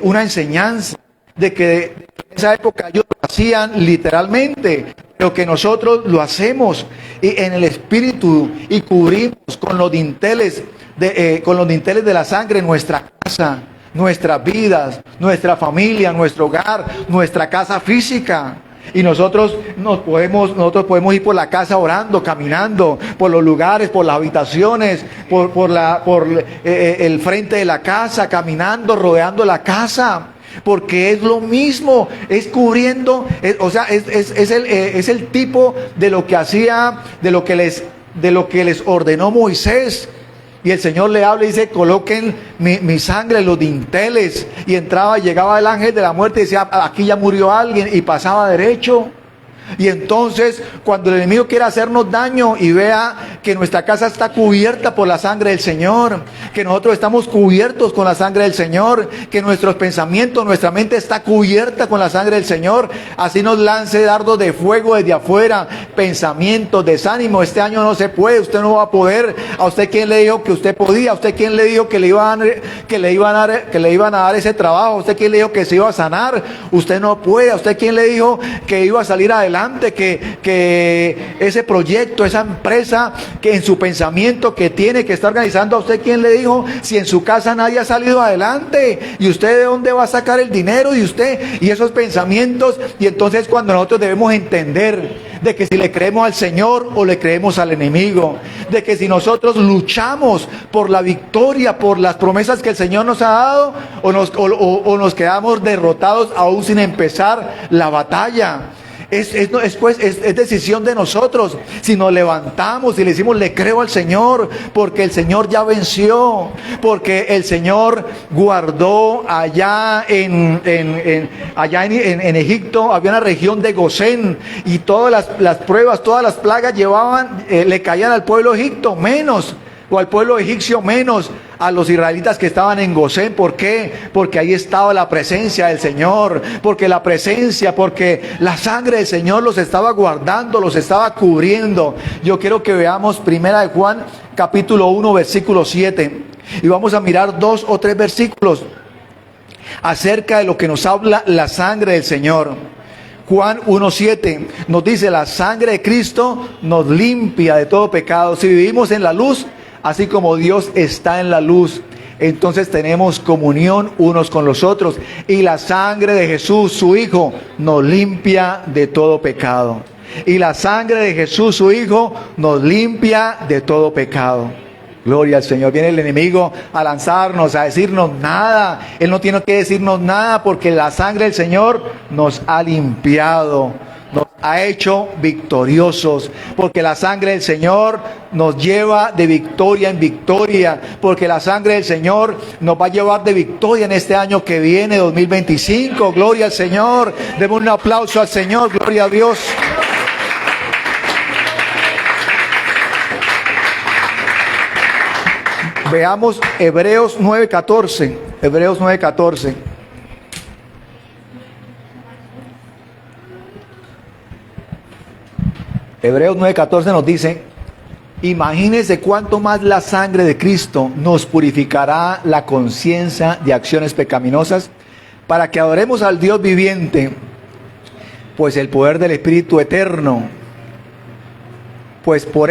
una enseñanza de que en esa época ellos lo hacían literalmente, pero que nosotros lo hacemos y en el espíritu, y cubrimos con los dinteles de la sangre nuestra casa, nuestras vidas, nuestra familia, nuestro hogar, nuestra casa física. Y nosotros podemos ir por la casa orando, caminando, por los lugares, por las habitaciones, por el frente de la casa, caminando, rodeando la casa. Porque es lo mismo, es cubriendo, es el tipo de lo que hacía, de lo que les ordenó Moisés. Y el Señor le habla y dice, coloquen mi sangre en los dinteles. Y llegaba el ángel de la muerte y decía, aquí ya murió alguien, y pasaba derecho. Y entonces, cuando el enemigo quiera hacernos daño y vea que nuestra casa está cubierta por la sangre del Señor, que nosotros estamos cubiertos con la sangre del Señor, que nuestros pensamientos, nuestra mente está cubierta con la sangre del Señor, así nos lance dardos de fuego desde afuera, pensamientos, desánimo, este año no se puede, usted no va a poder. ¿A usted quién le dijo que usted podía? ¿A usted quién le dijo que le iban a dar ese trabajo? ¿A usted quién le dijo que se iba a sanar? Usted no puede. ¿A usted quién le dijo que iba a salir adelante? Que ese proyecto, esa empresa que en su pensamiento que tiene, que está organizando, ¿a usted quién le dijo? Si en su casa nadie ha salido adelante, ¿y usted de dónde va a sacar el dinero? Y usted, y esos pensamientos. Y entonces cuando nosotros debemos entender de que si le creemos al Señor o le creemos al enemigo, de que si nosotros luchamos por la victoria, por las promesas que el Señor nos ha dado, o nos quedamos derrotados aún sin empezar la batalla. Es decisión de nosotros. Si nos levantamos y le decimos, le creo al Señor, porque el Señor ya venció, porque el Señor guardó allá en Egipto, había una región de Gosén, y todas las pruebas, todas las plagas le caían al pueblo egipto, o al pueblo egipcio menos a los israelitas que estaban en Gosén. ¿Por qué? Porque ahí estaba la presencia del Señor, porque la sangre del Señor los estaba guardando, los estaba cubriendo. Yo quiero que veamos Primera de Juan, capítulo 1, versículo 7, y vamos a mirar 2 o 3 versículos acerca de lo que nos habla la sangre del Señor. Juan 1:7 nos dice: la sangre de Cristo nos limpia de todo pecado. Si vivimos en la luz, así como Dios está en la luz, entonces tenemos comunión unos con los otros. Y la sangre de Jesús, su Hijo, nos limpia de todo pecado. Y la sangre de Jesús, su Hijo, nos limpia de todo pecado. Gloria al Señor. Viene el enemigo a lanzarnos, a decirnos nada. Él no tiene que decirnos nada, porque la sangre del Señor nos ha limpiado, nos ha hecho victoriosos, porque la sangre del Señor nos lleva de victoria en victoria, porque la sangre del Señor nos va a llevar de victoria en este año que viene, 2025. Gloria al Señor. Demos un aplauso al Señor. Gloria a Dios. Veamos Hebreos 9:14. Hebreos 9:14. Hebreos 9:14 nos dice: imagínense cuánto más la sangre de Cristo nos purificará la conciencia de acciones pecaminosas, para que adoremos al Dios viviente. Pues el poder del Espíritu eterno, por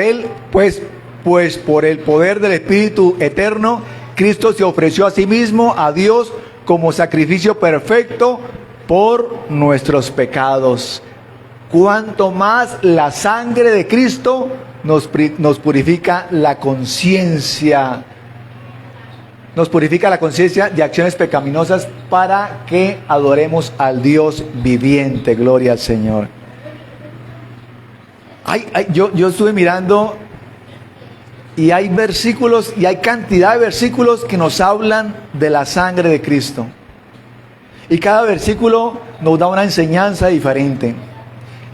el poder del Espíritu eterno, Cristo se ofreció a sí mismo a Dios como sacrificio perfecto por nuestros pecados. Cuanto más la sangre de Cristo nos purifica la conciencia. Nos purifica la conciencia de acciones pecaminosas para que adoremos al Dios viviente. Gloria al Señor. Yo estuve mirando, y hay versículos, y hay cantidad de versículos que nos hablan de la sangre de Cristo. Y cada versículo nos da una enseñanza diferente.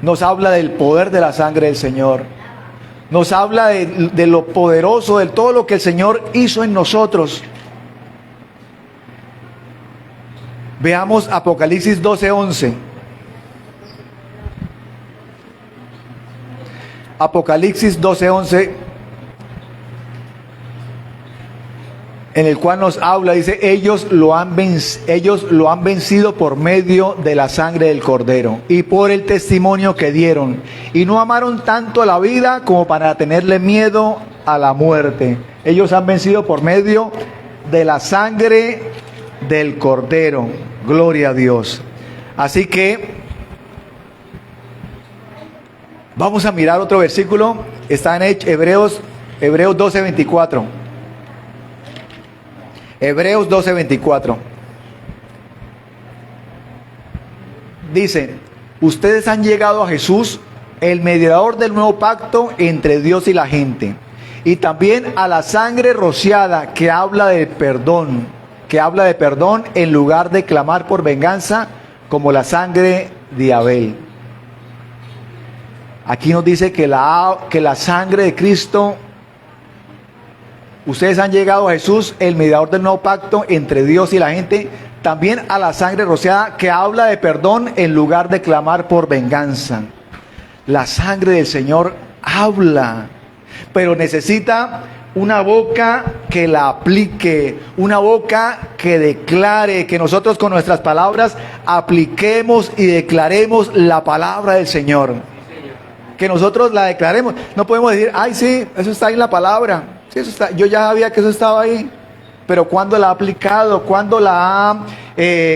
Nos habla del poder de la sangre del Señor. Nos habla de lo poderoso, de todo lo que el Señor hizo en nosotros. Veamos Apocalipsis 12:11. Apocalipsis 12:11, en el cual nos habla, dice: ellos lo han vencido por medio de la sangre del Cordero y por el testimonio que dieron, y no amaron tanto la vida como para tenerle miedo a la muerte. Ellos han vencido por medio de la sangre del Cordero. Gloria a Dios. Así que vamos a mirar otro versículo. Está en Hebreos 12:24. Hebreos 12:24. Dice: ustedes han llegado a Jesús, el mediador del nuevo pacto entre Dios y la gente, y también a la sangre rociada que habla de perdón, en lugar de clamar por venganza como la sangre de Abel. Aquí nos dice que la sangre de Cristo. Ustedes han llegado a Jesús, el mediador del nuevo pacto entre Dios y la gente, también a la sangre rociada que habla de perdón en lugar de clamar por venganza. La sangre del Señor habla, pero necesita una boca que la aplique, una boca que declare, que nosotros con nuestras palabras apliquemos y declaremos la palabra del Señor. Que nosotros la declaremos. No podemos decir: ay, sí, eso está ahí en la palabra. Sí, eso está. Yo ya sabía que eso estaba ahí. Pero ¿cuándo la ha aplicado? ¿Cuándo la ha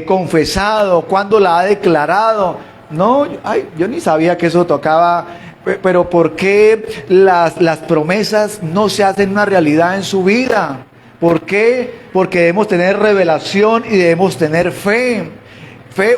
confesado? ¿Cuándo la ha declarado? No, yo ni sabía que eso tocaba. Pero ¿por qué las promesas no se hacen una realidad en su vida? ¿Por qué? Porque debemos tener revelación y debemos tener fe.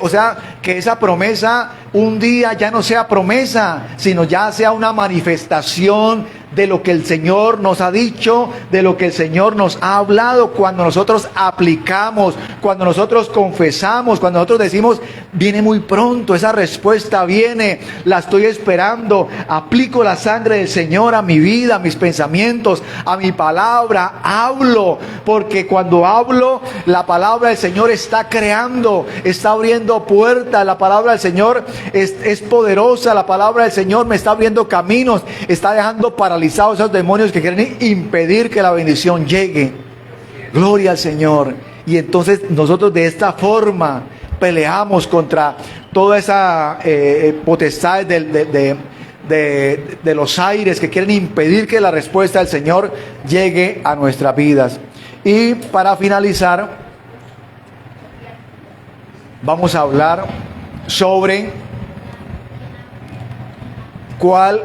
O sea, que esa promesa un día ya no sea promesa, sino ya sea una manifestación de lo que el Señor nos ha dicho, de lo que el Señor nos ha hablado. Cuando nosotros aplicamos, cuando nosotros confesamos, cuando nosotros decimos: viene muy pronto, esa respuesta viene, la estoy esperando, aplico la sangre del Señor a mi vida, a mis pensamientos, a mi palabra, hablo, porque cuando hablo, la palabra del Señor está creando, está abriendo puertas. La palabra del Señor es poderosa, la palabra del Señor me está abriendo caminos, está dejando paralizados esos demonios que quieren impedir que la bendición llegue. Gloria al Señor. Y entonces nosotros de esta forma peleamos contra toda esa potestad de los aires que quieren impedir que la respuesta del Señor llegue a nuestras vidas. Y para finalizar, vamos a hablar sobre cuál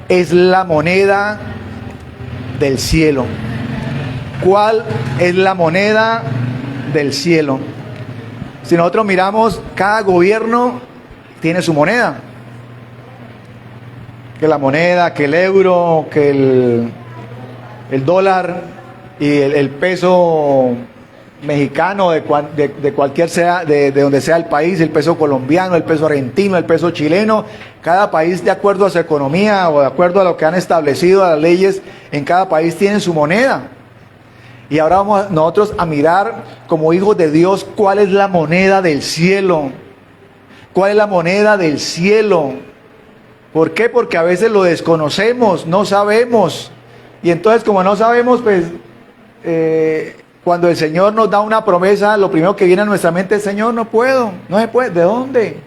es la moneda del cielo. ¿Cuál es la moneda del cielo? Si nosotros miramos, cada gobierno tiene su moneda. Que la moneda, que el euro, que el dólar y el peso mexicano de cualquier sea, de donde sea el país, el peso colombiano, el peso argentino, el peso chileno. Cada país, de acuerdo a su economía o de acuerdo a lo que han establecido las leyes, en cada país tienen su moneda. Y ahora vamos nosotros a mirar como hijos de Dios cuál es la moneda del cielo. ¿Cuál es la moneda del cielo? ¿Por qué? Porque a veces lo desconocemos, no sabemos. Y entonces, como no sabemos, pues cuando el Señor nos da una promesa, lo primero que viene a nuestra mente es: Señor, no puedo, no se puede. ¿De dónde?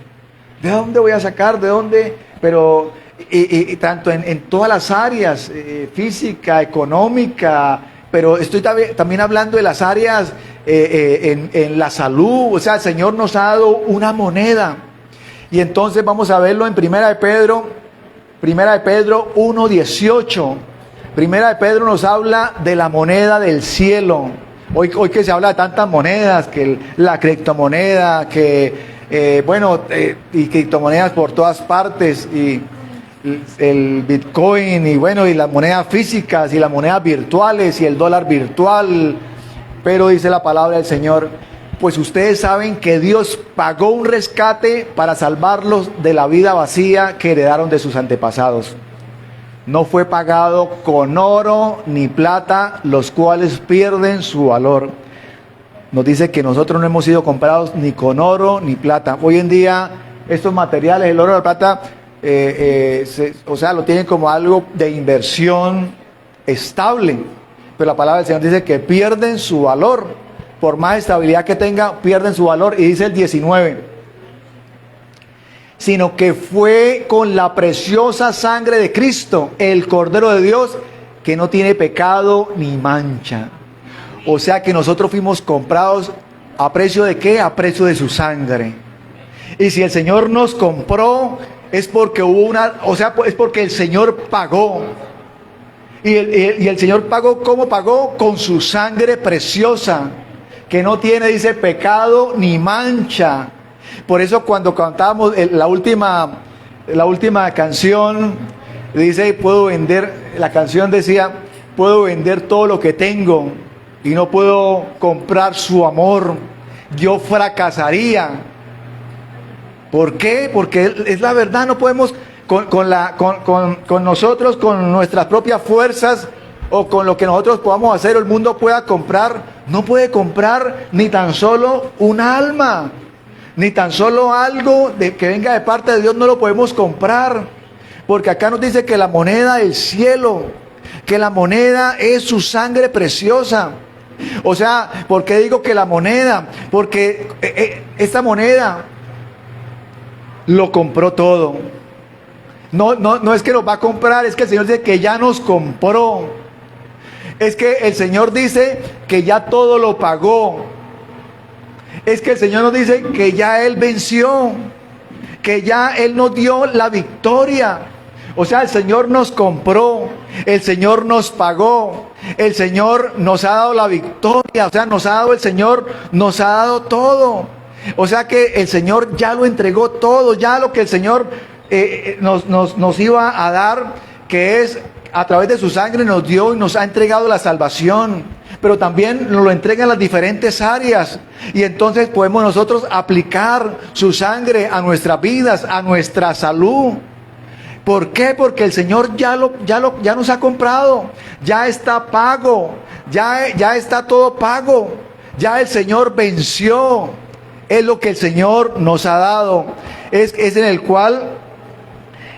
¿De dónde voy a sacar? ¿De dónde? Pero y tanto en todas las áreas, física, económica, pero estoy también hablando de las áreas en la salud. O sea, el Señor nos ha dado una moneda. Y entonces vamos a verlo en Primera de Pedro 1:18. Primera de Pedro nos habla de la moneda del cielo. Hoy que se habla de tantas monedas, que la criptomoneda, y criptomonedas por todas partes, y el Bitcoin, y las monedas físicas, y las monedas virtuales, y el dólar virtual. Pero dice la palabra del Señor: pues ustedes saben que Dios pagó un rescate para salvarlos de la vida vacía que heredaron de sus antepasados. No fue pagado con oro ni plata, los cuales pierden su valor. Nos dice que nosotros no hemos sido comprados ni con oro ni plata. Hoy en día estos materiales, el oro y la plata, lo tienen como algo de inversión estable. Pero la palabra del Señor dice que pierden su valor. Por más estabilidad que tenga, pierden su valor. Y dice el 19: sino que fue con la preciosa sangre de Cristo, el Cordero de Dios, que no tiene pecado ni mancha. O sea que nosotros fuimos comprados ¿a precio de qué? A precio de su sangre. Y si el Señor nos compró, es porque es porque el Señor pagó. Y el Señor pagó, ¿cómo pagó? Con su sangre preciosa, que no tiene, dice, pecado ni mancha. Por eso cuando cantábamos la última canción, dice, la canción decía: puedo vender todo lo que tengo y no puedo comprar su amor, yo fracasaría. ¿Por qué? Porque es la verdad. No podemos con nosotros, con nuestras propias fuerzas o con lo que nosotros podamos hacer, o el mundo pueda comprar. No puede comprar ni tan solo un alma, ni tan solo algo que venga de parte de Dios. No lo podemos comprar, porque acá nos dice que la moneda del cielo, que la moneda es su sangre preciosa. O sea, ¿por qué digo que la moneda? Porque esta moneda lo compró todo. No es que lo va a comprar, es que el Señor dice que ya nos compró. Es que el Señor dice que ya todo lo pagó. Es que el Señor nos dice que ya Él venció, que ya Él nos dio la victoria. O sea, el Señor nos compró, el Señor nos pagó, el Señor nos ha dado la victoria. O sea, el Señor nos ha dado todo. O sea que el Señor ya lo entregó todo, ya lo que el Señor nos iba a dar, que es a través de su sangre, nos dio y nos ha entregado la salvación. Pero también nos lo entrega en las diferentes áreas, y entonces podemos nosotros aplicar su sangre a nuestras vidas, a nuestra salud. ¿Por qué? Porque el Señor ya nos ha comprado, ya está pago, ya está todo pago, ya el Señor venció. Es lo que el Señor nos ha dado, es en el cual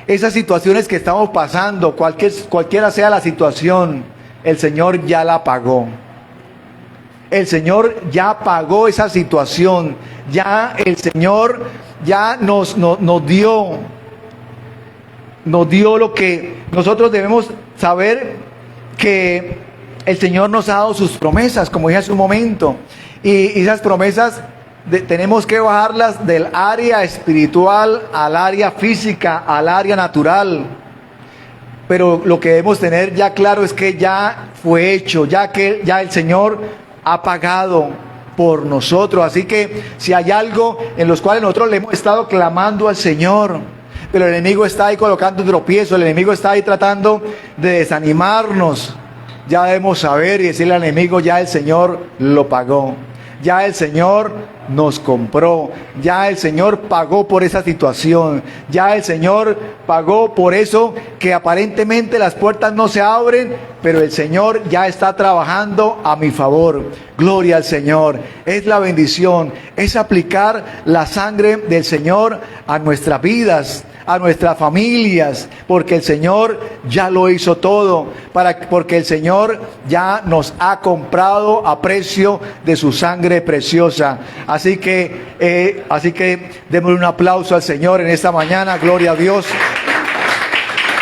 esas situaciones que estamos pasando, cualquiera sea la situación, el Señor ya la pagó. El Señor ya pagó esa situación. Ya el Señor ya nos dio lo que nosotros debemos saber, que el Señor nos ha dado sus promesas, como dije hace un momento. Y esas promesas tenemos que bajarlas del área espiritual al área física, al área natural. Pero lo que debemos tener ya claro es que ya fue hecho, ya el Señor ha pagado por nosotros. Así que si hay algo en los cuales nosotros le hemos estado clamando al Señor, pero el enemigo está ahí colocando tropiezo, el enemigo está ahí tratando de desanimarnos, ya debemos saber y decirle al enemigo: ya el Señor lo pagó, ya el Señor nos compró, ya el Señor pagó por esa situación, ya el Señor pagó por eso que aparentemente las puertas no se abren, pero el Señor ya está trabajando a mi favor. Gloria al Señor. Es la bendición, es aplicar la sangre del Señor a nuestras vidas, a nuestras familias, porque el Señor ya lo hizo todo, porque el Señor ya nos ha comprado a precio de su sangre preciosa. Así que démosle un aplauso al Señor en esta mañana. Gloria a Dios.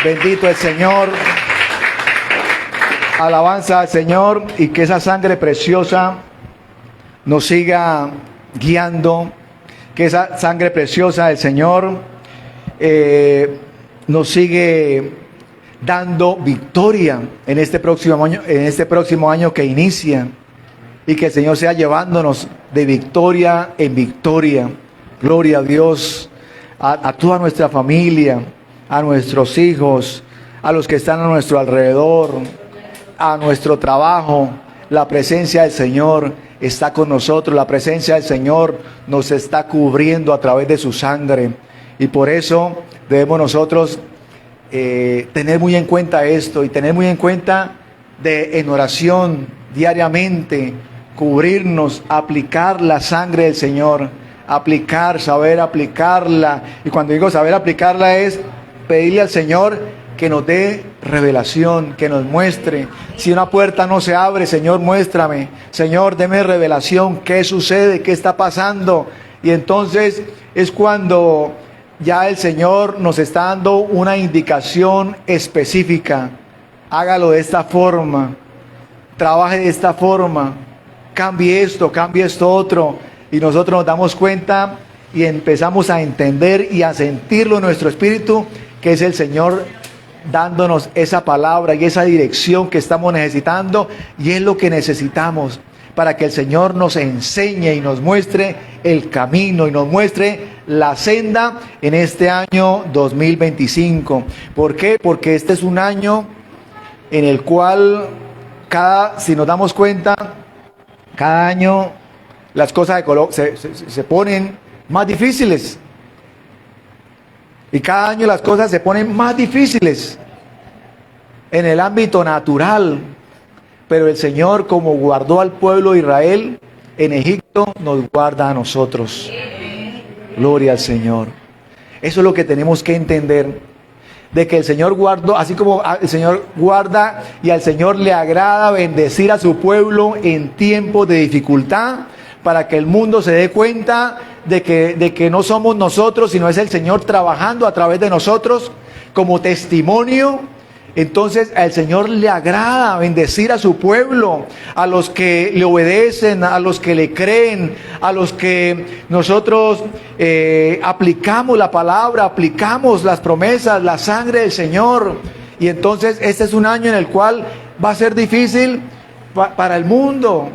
Bendito el Señor. Alabanza al Señor, y que esa sangre preciosa nos siga guiando, que esa sangre preciosa del Señor nos sigue dando victoria en este próximo año que inicia, y que el Señor sea llevándonos de victoria en victoria. Gloria a Dios, a toda nuestra familia, a nuestros hijos, a los que están a nuestro alrededor, a nuestro trabajo. La presencia del Señor está con nosotros, la presencia del Señor nos está cubriendo a través de su sangre. Y por eso debemos nosotros tener muy en cuenta esto, y tener muy en cuenta en oración diariamente, cubrirnos, aplicar la sangre del Señor, saber aplicarla. Y cuando digo saber aplicarla, es pedirle al Señor que nos dé revelación, que nos muestre. Si una puerta no se abre, Señor, muéstrame. Señor, deme revelación, qué sucede, qué está pasando. Y entonces es cuando ya el Señor nos está dando una indicación específica. Hágalo de esta forma, trabaje de esta forma, cambie esto otro. Y nosotros nos damos cuenta y empezamos a entender y a sentirlo en nuestro espíritu, que es el Señor dándonos esa palabra y esa dirección que estamos necesitando, y es lo que necesitamos para que el Señor nos enseñe y nos muestre el camino y nos muestre la senda en este año 2025. ¿Por qué? Porque este es un año en el cual si nos damos cuenta, cada año las cosas se ponen más difíciles. Y cada año las cosas se ponen más difíciles en el ámbito natural. Pero el Señor, como guardó al pueblo de Israel en Egipto, nos guarda a nosotros. Gloria al Señor. Eso es lo que tenemos que entender. De que el Señor guardó, así como el Señor guarda, y al Señor le agrada bendecir a su pueblo en tiempos de dificultad, para que el mundo se dé cuenta de que no somos nosotros, sino es el Señor trabajando a través de nosotros como testimonio. Entonces al Señor le agrada bendecir a su pueblo, a los que le obedecen, a los que le creen, a los que nosotros aplicamos la palabra, aplicamos las promesas, la sangre del Señor. Y entonces este es un año en el cual va a ser difícil para el mundo,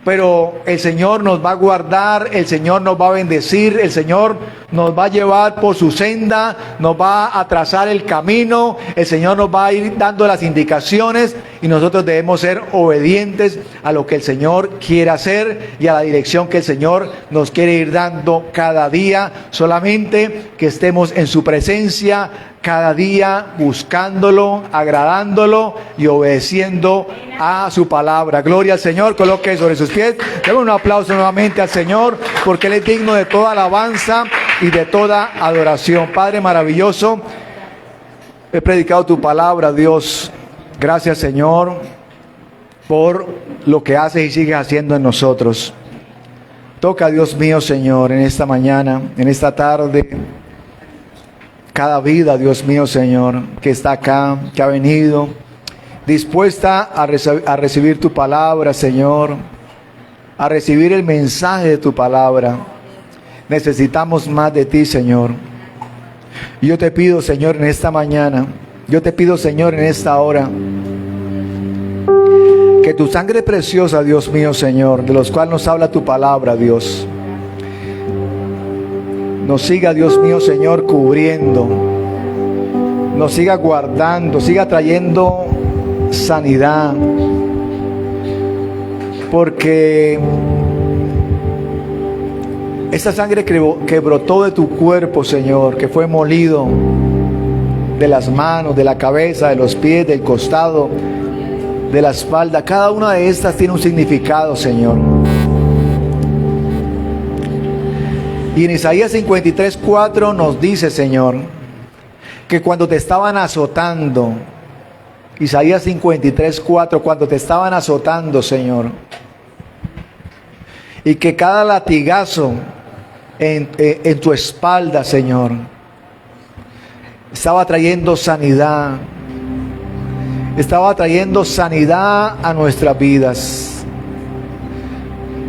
pero el Señor nos va a guardar, el Señor nos va a bendecir, el Señor nos va a llevar por su senda, nos va a trazar el camino, el Señor nos va a ir dando las indicaciones, y nosotros debemos ser obedientes a lo que el Señor quiere hacer y a la dirección que el Señor nos quiere ir dando cada día. Solamente que estemos en su presencia cada día, buscándolo, agradándolo y obedeciendo a su palabra. Gloria al Señor. Coloque sobre sus pies. Demos un aplauso nuevamente al Señor, porque Él es digno de toda alabanza y de toda adoración. Padre maravilloso, he predicado tu palabra, Dios. Gracias, Señor, por lo que haces y sigues haciendo en nosotros. Toca, Dios mío, Señor, en esta mañana, en esta tarde, cada vida, Dios mío, Señor, que está acá, que ha venido, dispuesta a recibir tu palabra, Señor, a recibir el mensaje de tu palabra. Necesitamos más de ti, Señor. Y yo te pido, Señor, en esta mañana, yo te pido, Señor, en esta hora, que tu sangre preciosa, Dios mío, Señor, de los cuales nos habla tu palabra, Dios, nos siga, Dios mío, Señor, cubriendo, nos siga guardando, siga trayendo sanidad, porque esa sangre que brotó de tu cuerpo, Señor, que fue molido de las manos, de la cabeza, de los pies, del costado, de la espalda, cada una de estas tiene un significado, Señor. Y en Isaías 53:4 nos dice, Señor, que cuando te estaban azotando, Isaías 53:4, cuando te estaban azotando, Señor, y que cada latigazo en tu espalda, Señor, estaba trayendo sanidad, estaba trayendo sanidad a nuestras vidas,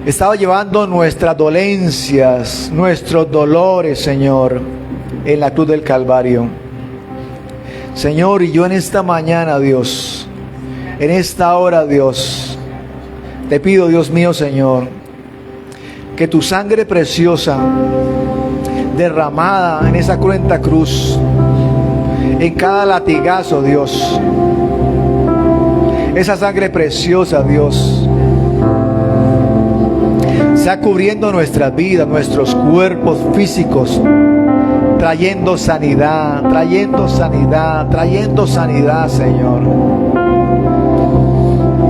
estaba llevando nuestras dolencias, nuestros dolores, Señor, en la cruz del Calvario. Señor, y yo en esta mañana, Dios, en esta hora, Dios, te pido, Dios mío, Señor, que tu sangre preciosa derramada en esa cruenta cruz, en cada latigazo, Dios, esa sangre preciosa, Dios, sea cubriendo nuestras vidas, nuestros cuerpos físicos, trayendo sanidad, trayendo sanidad, trayendo sanidad, Señor.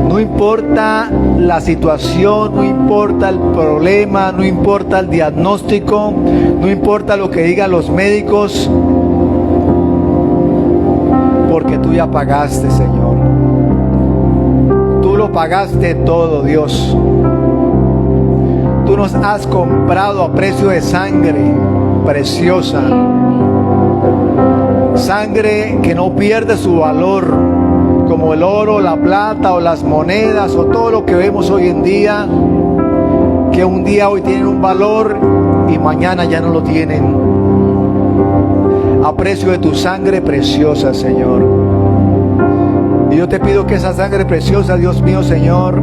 No importa la situación, no importa el problema, no importa el diagnóstico, no importa lo que digan los médicos, porque tú ya pagaste, Señor. Tú lo pagaste todo, Dios. Tú nos has comprado a precio de sangre preciosa. Sangre que no pierde su valor, como el oro, la plata o las monedas o todo lo que vemos hoy en día, que un día hoy tienen un valor y mañana ya no lo tienen. A precio de tu sangre preciosa, Señor. Y yo te pido que esa sangre preciosa, Dios mío, Señor,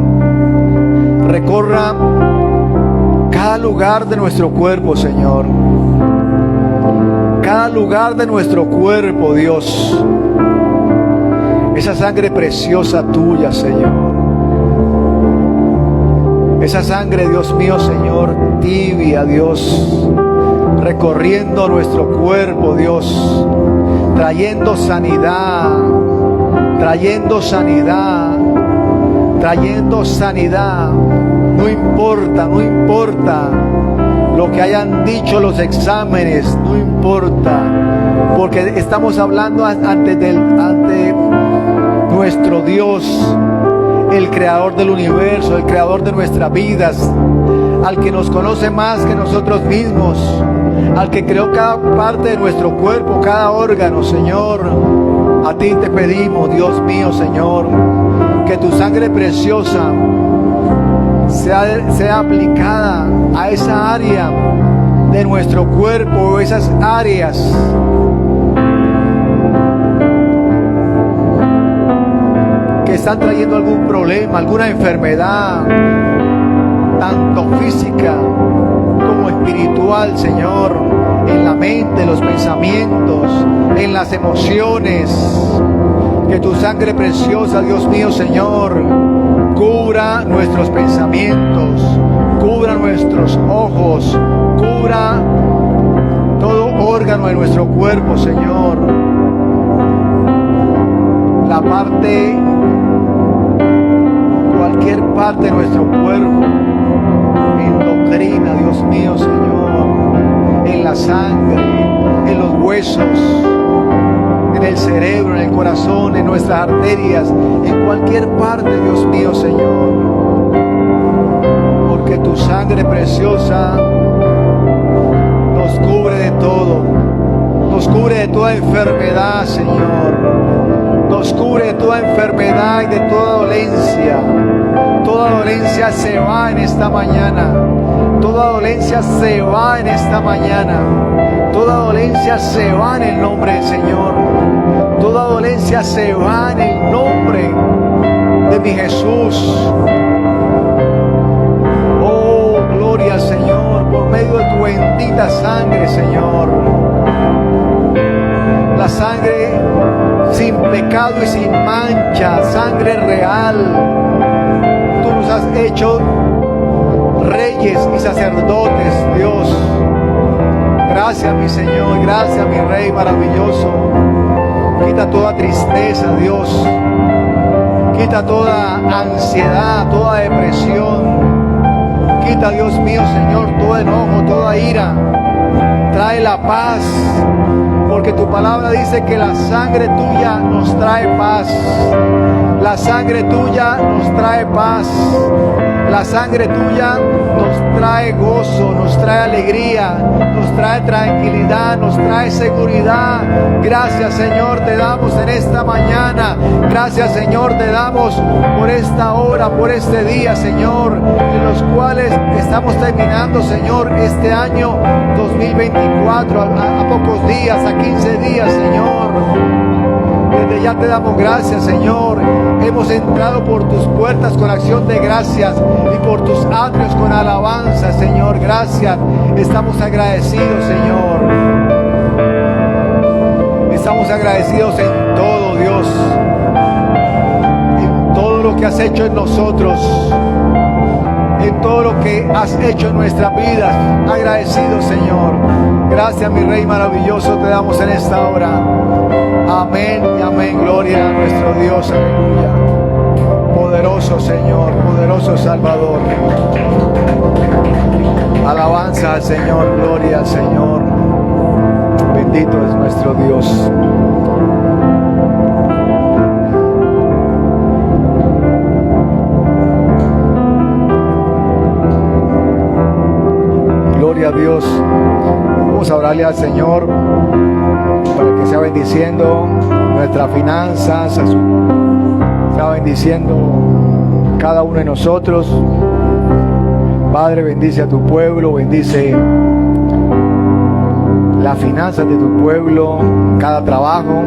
recorra cada lugar de nuestro cuerpo, Señor. Cada lugar de nuestro cuerpo, Dios. Esa sangre preciosa tuya, Señor. Esa sangre, Dios mío, Señor, tibia, Dios, recorriendo nuestro cuerpo, Dios, trayendo sanidad, trayendo sanidad, trayendo sanidad. No importa, no importa lo que hayan dicho los exámenes, no importa, porque estamos hablando ante nuestro Dios, el creador del universo, el creador de nuestras vidas, al que nos conoce más que nosotros mismos, al que creó cada parte de nuestro cuerpo, cada órgano, Señor. A ti te pedimos, Dios mío, Señor, que tu sangre preciosa sea aplicada a esa área de nuestro cuerpo, esas áreas que están trayendo algún problema, alguna enfermedad, tanto física como espiritual, Señor, en la mente, los pensamientos, en las emociones. Que tu sangre preciosa, Dios mío, Señor, cubra nuestros pensamientos, cubra nuestros ojos, cubra todo órgano de nuestro cuerpo, Señor. La parte, cualquier parte de nuestro cuerpo, endocrina, Dios mío, Señor, en la sangre, en los huesos, en el cerebro, en el corazón, en nuestras arterias, en cualquier parte, Dios mío, Señor. Porque tu sangre preciosa nos cubre de todo, nos cubre de toda enfermedad, Señor, nos cubre de toda enfermedad y de toda dolencia. Toda dolencia se va en esta mañana, toda dolencia se va en esta mañana, toda dolencia se va en el nombre del Señor, toda dolencia se va en el nombre de mi Jesús. Oh, gloria al Señor, por medio de tu bendita sangre, Señor. La sangre sin pecado y sin mancha, sangre real. Tú nos has hecho reyes y sacerdotes, Dios. Gracias, mi Señor, gracias, mi Rey maravilloso. Quita toda tristeza, Dios. Quita toda ansiedad, toda depresión. Quita, Dios mío, Señor, todo enojo, toda ira. Trae la paz, porque tu palabra dice que la sangre tuya nos trae paz. La sangre tuya nos trae paz. La sangre tuya nos trae gozo, nos trae alegría, nos trae tranquilidad, nos trae seguridad. Gracias, Señor, te damos en esta mañana. Gracias, Señor, te damos por esta hora, por este día, Señor, en los cuales estamos terminando, Señor, este año 2024, a pocos días, a 15 días, Señor. Desde ya te damos gracias, Señor. Hemos entrado por tus puertas con acción de gracias y por tus atrios con alabanza, Señor. Gracias. Estamos agradecidos, Señor. Estamos agradecidos en todo, Dios. En todo lo que has hecho en nosotros. En todo lo que has hecho en nuestras vidas. Agradecidos, Señor. Gracias, mi Rey maravilloso, te damos en esta hora. Amén y amén. Gloria a nuestro Dios. Aleluya. Poderoso Señor, poderoso Salvador. Alabanza al Señor, gloria al Señor. Bendito es nuestro Dios. Gloria a Dios. Vamos a orarle al Señor para que sea bendiciendo nuestras finanzas, sea bendiciendo cada uno de nosotros. Padre, bendice a tu pueblo, bendice las finanzas de tu pueblo, cada trabajo.